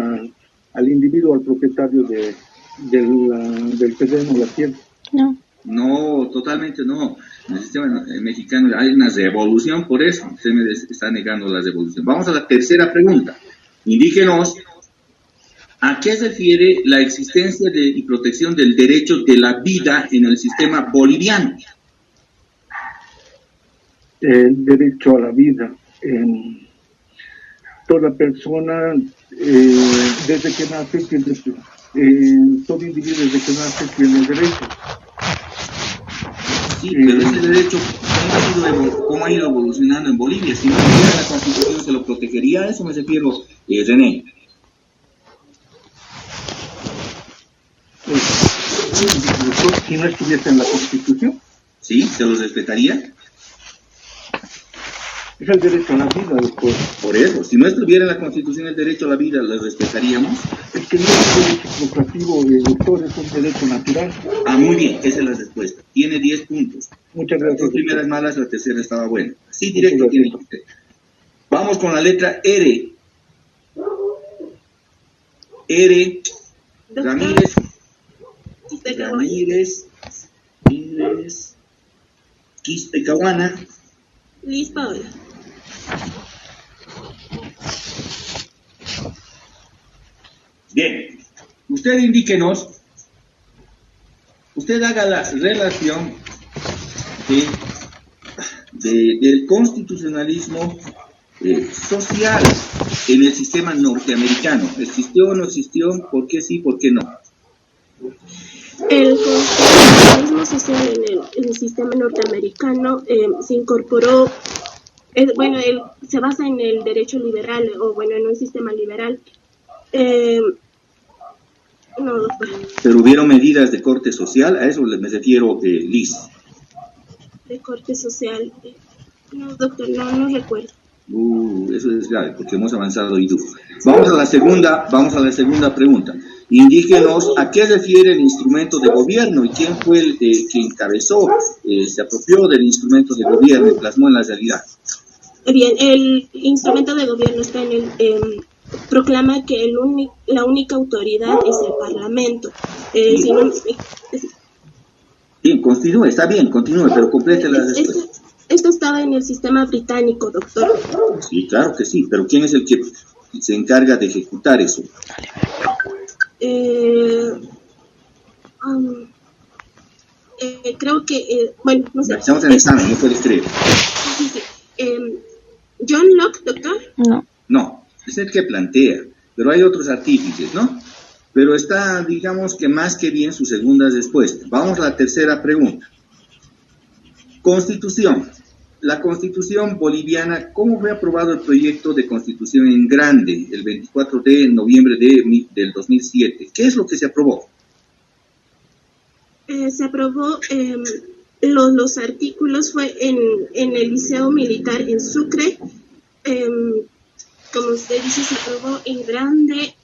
al individuo, al propietario del terreno, la tierra. No, totalmente no. En el sistema mexicano hay una revolución, por eso usted me está negando la revolución. Vamos a la tercera pregunta. Indíquenos a qué se refiere la existencia y protección del derecho de la vida en el sistema boliviano. El derecho a la vida. Toda persona, desde que nace, todo individuo desde que nace tiene derecho. Sí, pero ese derecho, ¿cómo ha ido evolucionando en Bolivia? Si no tuviera la Constitución, ¿se lo protegería? A eso me refiero, René. Si no estuviese en la Constitución. ¿Sí? ¿Se los respetaría? Es el derecho a la vida, doctor. Por eso, si no estuviera en la Constitución el derecho a la vida, ¿lo respetaríamos? Es que no es un derecho proclasivo, doctor, es un derecho natural. Muy bien, esa es la respuesta. Tiene 10 puntos. Muchas gracias. Las dos primeras malas, la tercera estaba buena. Sí, directo tiene usted. Vamos con la letra R. R. Ramírez. Quispecahuana. Liz Paola. Bien, usted indíquenos, usted haga la relación del constitucionalismo social en el sistema norteamericano. ¿Existió o no existió? ¿Por qué sí, por qué no? El constitucionalismo social en el sistema norteamericano se incorporó, se basa en el derecho liberal, o bueno, en un sistema liberal. No, doctor. Pero hubieron medidas de corte social, a eso me refiero, Liz. De corte social. No, doctor, no recuerdo. Eso es grave, porque hemos avanzado y tú. Vamos a la segunda pregunta. Indíquenos a qué refiere el instrumento de gobierno y quién fue el que encabezó, se apropió del instrumento de gobierno y plasmó en la realidad. Bien, el instrumento de gobierno está en el... proclama que la única autoridad es el Parlamento. Bien, continúe, está bien, continúe, pero complete la respuesta. Esto estaba en el sistema británico, doctor. Sí, claro que sí, pero ¿quién es el que se encarga de ejecutar eso? Creo que, bueno, no sé. Estamos en el examen, no puedes creer. Sí. ¿John Locke, doctor? No, es el que plantea, pero hay otros artífices, ¿no? Pero está, digamos que más que bien su segunda respuesta. Vamos a la tercera pregunta. Constitución. La Constitución boliviana, ¿cómo fue aprobado el proyecto de Constitución en grande el 24 de noviembre del 2007? ¿Qué es lo que se aprobó? Se aprobó, los artículos fue en el Liceo Militar en Sucre. Como usted dice, se aprobó en grande.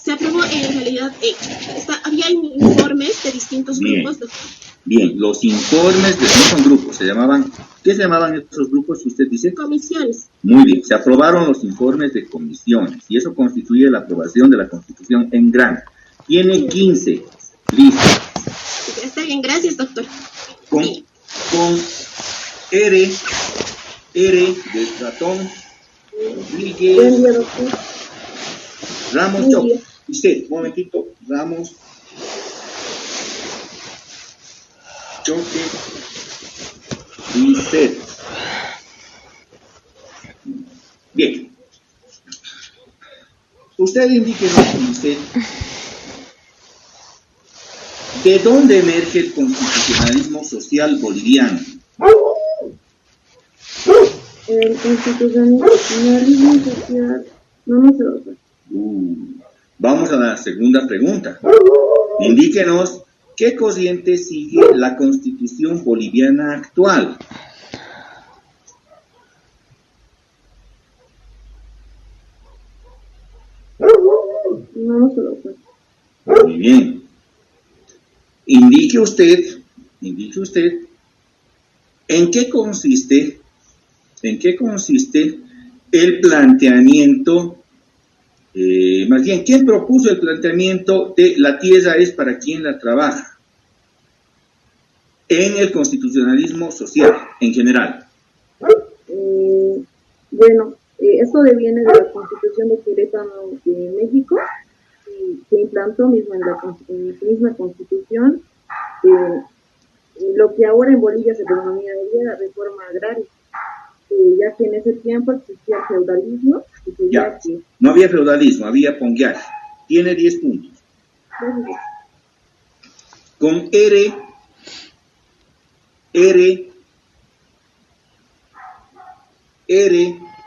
Se aprobó en realidad, había informes de distintos grupos. Bien, los informes no son grupos, ¿qué se llamaban estos grupos, usted dice? Comisiones. Muy bien, se aprobaron los informes de comisiones y eso constituye la aprobación de la Constitución en grande. Tiene 15, listo. Está bien, gracias, doctor. Con R de ratón, Rodríguez, Ramos, Choque. Usted, un momentito, Ramos, Choque y usted. Bien. Usted indíquenos, usted, ¿de dónde emerge el constitucionalismo social boliviano? El constitucionalismo social, no sé. Vamos a la segunda pregunta. Indíquenos qué corriente sigue la Constitución boliviana actual. No sé. Muy bien. Indique usted, ¿en qué consiste el planteamiento, más bien, ¿quién propuso el planteamiento de la tierra es para quien la trabaja en el constitucionalismo social en general? Esto deviene de la Constitución de Querétaro de México, y se implantó mismo en la misma Constitución, lo que ahora en Bolivia se denominaría reforma agraria. Ya que en ese tiempo existía el feudalismo. No había feudalismo, había pongueaje. Tiene 10 puntos. Con R,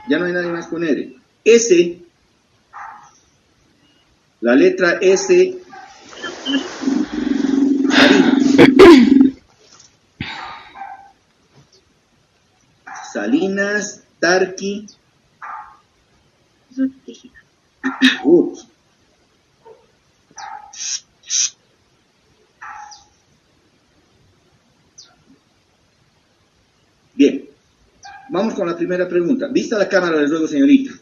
ya no hay nadie más con R. S, la letra S, Salinas, Tarqui. Bien, vamos con la primera pregunta. Vista la cámara, les ruego, señorita,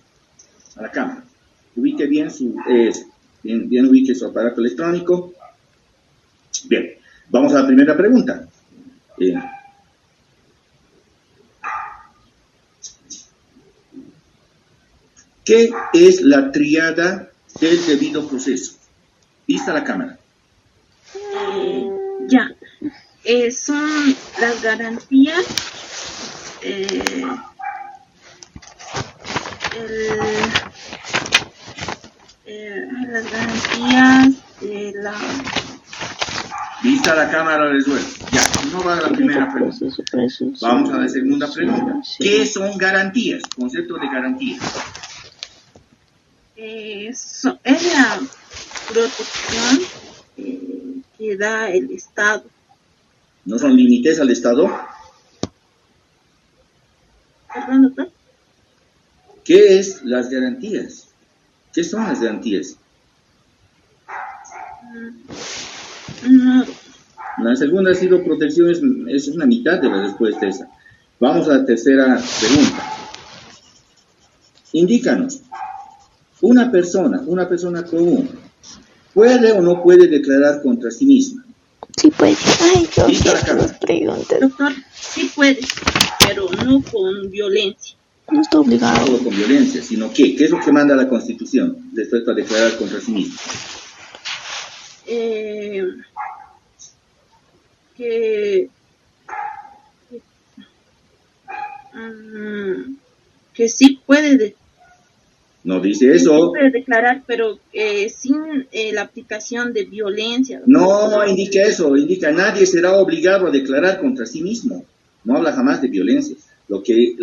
a la cámara. Ubique bien bien ubique su aparato electrónico. Bien, vamos a la primera pregunta. ¿Qué es la tríada del debido proceso? Vista la cámara. son las garantías, las garantías de la... Vista la cámara, resuelve. Ya, no va a la primera pregunta. Vamos a la segunda pregunta. ¿Qué son garantías? Concepto de garantías. Es la protección que da el Estado. ¿No son límites al Estado? ¿Perdón, doctor? ¿Qué es las garantías? ¿Qué son las garantías? No. La segunda ha sido protección, es una mitad de la respuesta esa. Vamos a la tercera pregunta. Indícanos, una persona común, ¿puede o no puede declarar contra sí misma? Sí puede. Ay, yo Vista la las cámara. preguntas. Doctor, sí puede, pero no con violencia. No está No obligado. solo con violencia, sino ¿qué? ¿Qué es lo que manda la Constitución respecto a declarar contra sí misma? Que sí puede, No dice eso. sí puede declarar, pero sin la aplicación de violencia. No indica eso, indica nadie será obligado a declarar contra sí mismo. No habla jamás de violencia. Lo que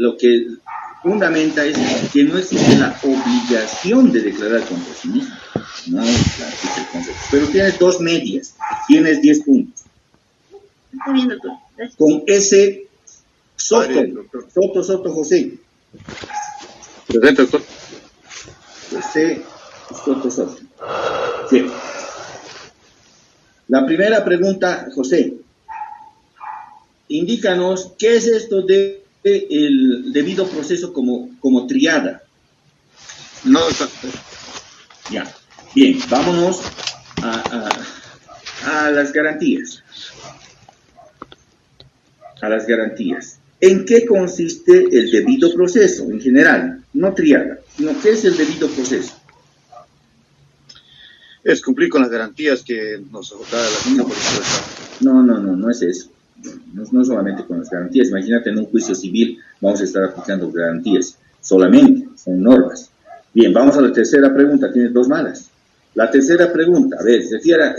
fundamenta es que no existe la obligación de declarar contra sí mismo. No, claro, ese es el concepto. Pero tienes 2 medias, tienes 10 puntos. Está bien, doctor. Gracias. Con ese Soto, Padre, doctor. Soto José. Presente, doctor. José Soto. Sí. La primera pregunta, José. Indícanos qué es esto de el debido proceso como triada. No, doctor. Ya. Bien, vámonos a las garantías. A las garantías. ¿En qué consiste el debido proceso en general? No triada, sino qué es el debido proceso. Es cumplir con las garantías que nos da la Agencia Política del Estado. No es eso. No solamente con las garantías. Imagínate en un juicio civil vamos a estar aplicando garantías. Solamente, son normas. Bien, vamos a la tercera pregunta. Tienes 2 malas. La tercera pregunta, a ver,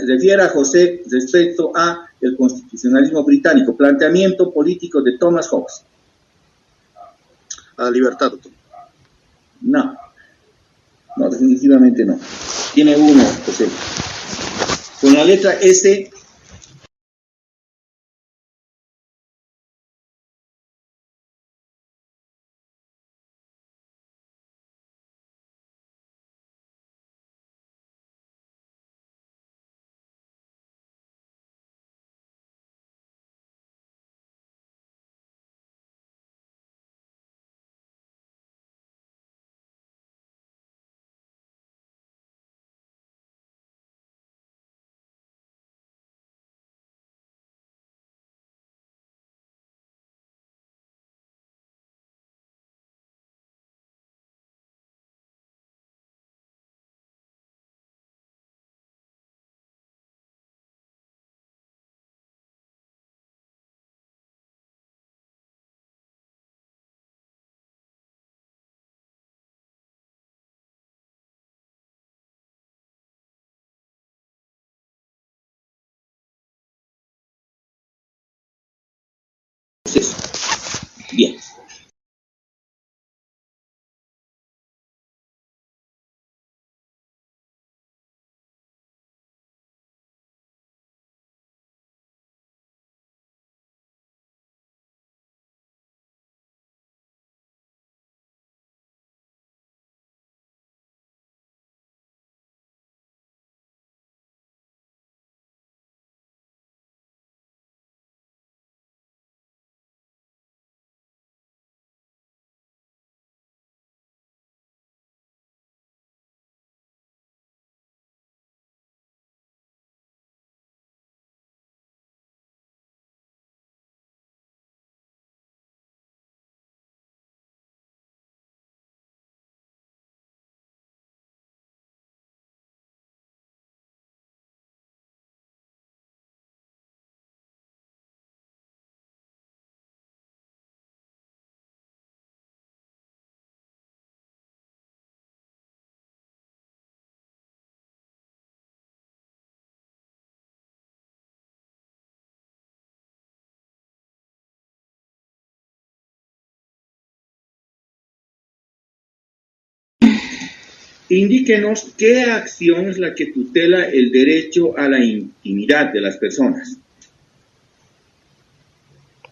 refiera a José respecto a el constitucionalismo británico, planteamiento político de Thomas Hobbes. A la libertad, doctor. No, definitivamente no. Tiene 1, José. Con la letra S Bien. Indíquenos qué acción es la que tutela el derecho a la intimidad de las personas.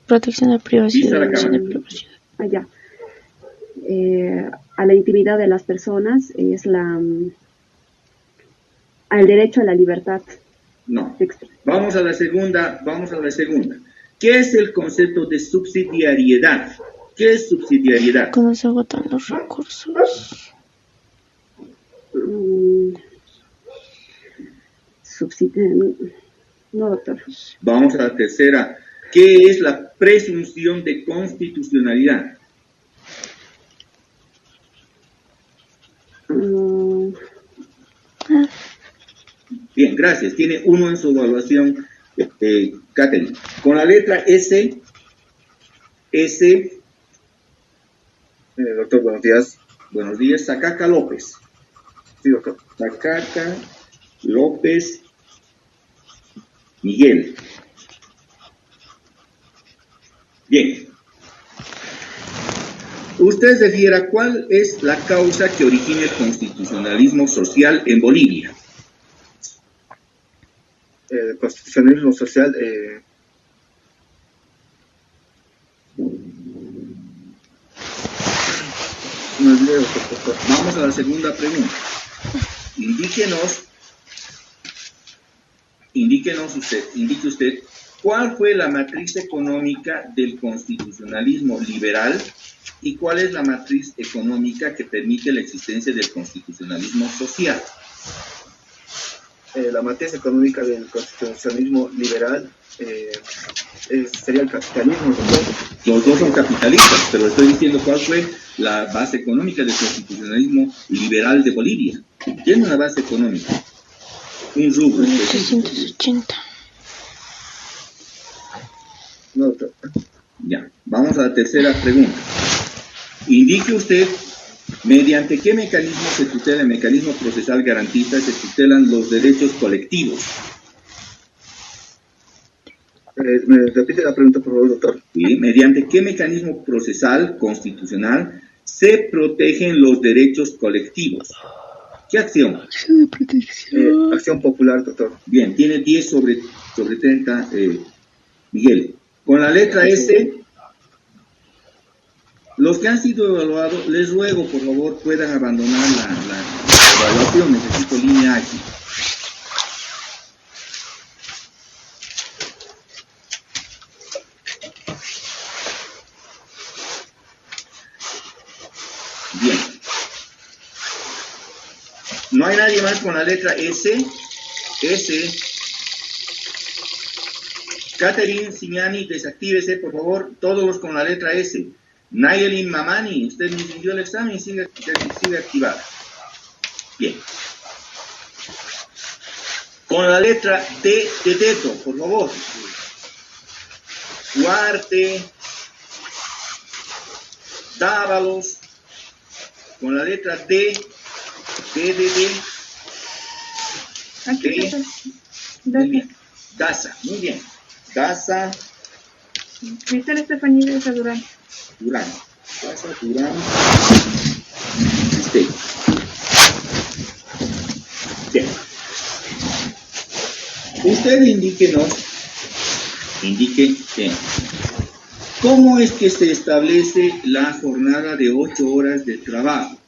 Protección de Vista la privacidad. cámara. Allá. A la intimidad de las personas es al derecho a la libertad. No. Vamos a la segunda. ¿Qué es el concepto de subsidiariedad? ¿Qué es subsidiariedad? Cuando se agotan los recursos. No, doctor. Vamos a la tercera. ¿Qué es la presunción de constitucionalidad? Bien, gracias. Tiene 1 en su evaluación, Catherine. Con la letra S, doctor, buenos días. Buenos días, Sacaca López. Sí, doctor. Sacaca López Miguel. Bien. Usted refiera cuál es la causa que origina el constitucionalismo social en Bolivia. El constitucionalismo social, Vamos a la segunda pregunta. Indique usted cuál fue la matriz económica del constitucionalismo liberal y cuál es la matriz económica que permite la existencia del constitucionalismo social. La matriz económica del constitucionalismo liberal sería el capitalismo, doctor. Los dos son capitalistas, pero estoy diciendo cuál fue la base económica del constitucionalismo liberal de Bolivia. Tiene una base económica, un rubro específico. 880. No, doctor. Ya, vamos a la tercera pregunta. Indique usted mediante qué mecanismo se tutela, el mecanismo procesal garantista, se tutelan los derechos colectivos. ¿Me repite la pregunta, por favor, doctor? Sí, mediante qué mecanismo procesal constitucional se protegen los derechos colectivos. ¿Qué acción? Acción popular, doctor. Bien, tiene 10 sobre 30, Miguel. Con la letra S, los que han sido evaluados, les ruego, por favor, puedan abandonar la evaluación. Necesito línea aquí. Bien. ¿No hay nadie más con la letra S? Catherine Signani, desactívese, por favor, todos los con la letra S. Nayelin Mamani, usted me rindió el examen y sigue activada. Bien. Con la letra T de teto, por favor. Duarte, Dávalos, con la letra D. Aquí está. Muy bien. Daza, muy bien. Daza Cristal Estefanía de Durán. Daza Durán. Bien. Usted indique cómo es que se establece la jornada de 8 horas de trabajo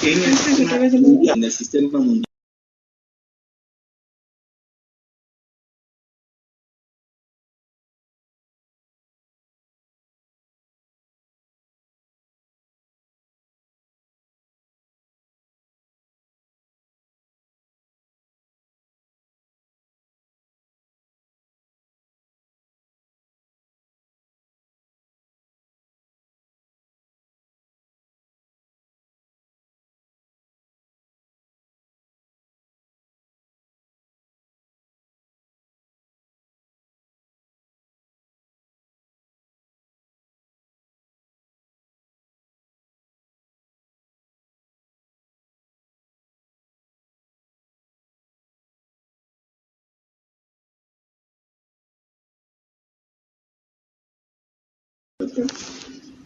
en el sistema mundial.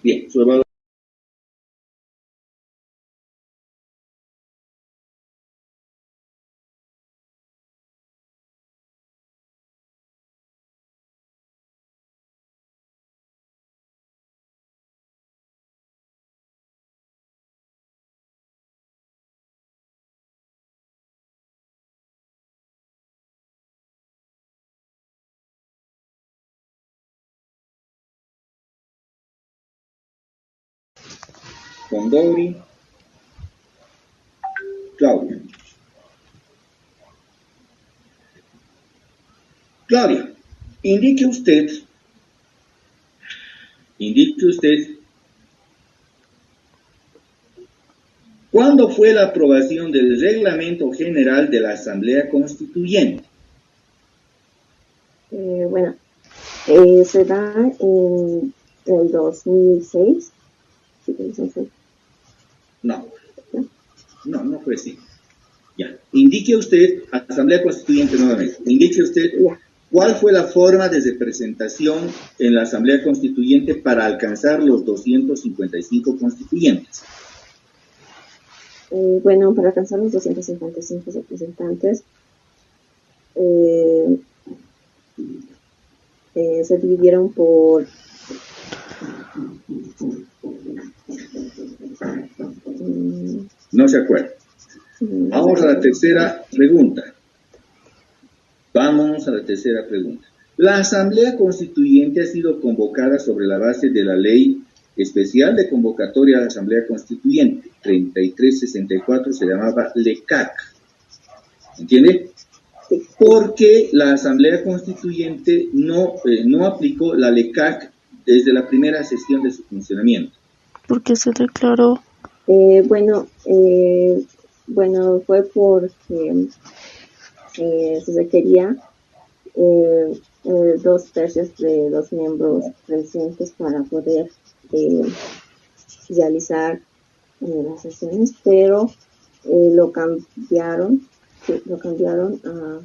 Bien, su evaluación. Condori, Claudia. Claudia, indique usted ¿cuándo fue la aprobación del Reglamento General de la Asamblea Constituyente? Bueno, se da en el 2006. Sí, 2006. No fue así. Ya. Indique usted, Asamblea Constituyente nuevamente, indique usted cuál fue la forma de representación en la Asamblea Constituyente para alcanzar los 255 constituyentes. Bueno, para alcanzar los 255 representantes, se dividieron por no se acuerda. Vamos a la tercera pregunta. La Asamblea Constituyente ha sido convocada sobre la base de la Ley Especial de Convocatoria a la Asamblea Constituyente, 3364, se llamaba LECAC. ¿Entiende? Porque la Asamblea Constituyente no aplicó la LECAC desde la primera sesión de su funcionamiento. ¿Por qué se declaró? Bueno, fue porque se requería 2/3 de los miembros presentes para poder realizar las sesiones, pero lo cambiaron a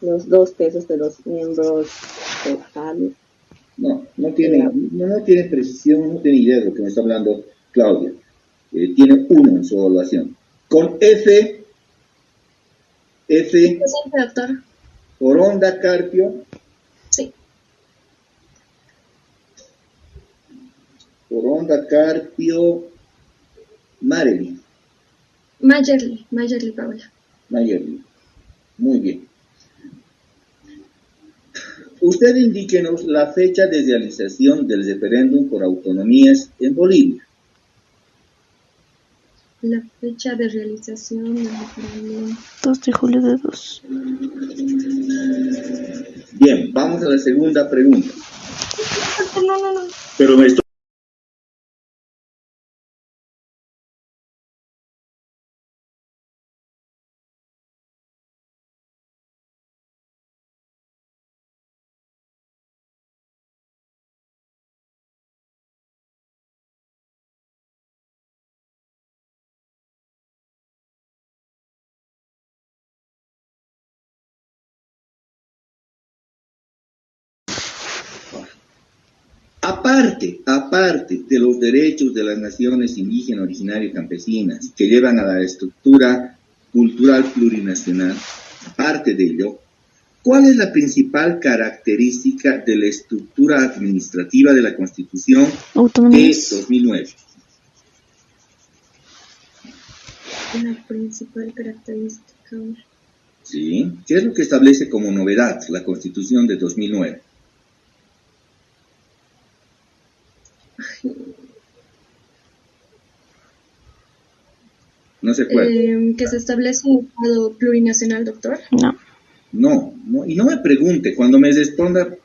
los 2/3 de los miembros totales. No tiene precisión, no tiene idea de lo que me está hablando Claudia. Tiene uno en su evaluación. Con F, Presente, doctor. Foronda Carpio. Sí. Foronda Carpio, Mayerly, Paola. Mayerly. Muy bien. Usted indíquenos la fecha de realización del referéndum por autonomías en Bolivia. La fecha de realización del referéndum. 2 de julio de 2. Bien, vamos a la segunda pregunta. No. Pero me estoy... Aparte de los derechos de las naciones indígenas, originarias y campesinas que llevan a la estructura cultural plurinacional, aparte de ello, ¿cuál es la principal característica de la estructura administrativa de la Constitución de 2009? La principal característica. Sí, ¿qué es lo que establece como novedad la Constitución de 2009? No se acuerda. Que se establece un Estado plurinacional, doctor. No, y no me pregunte, cuando me responda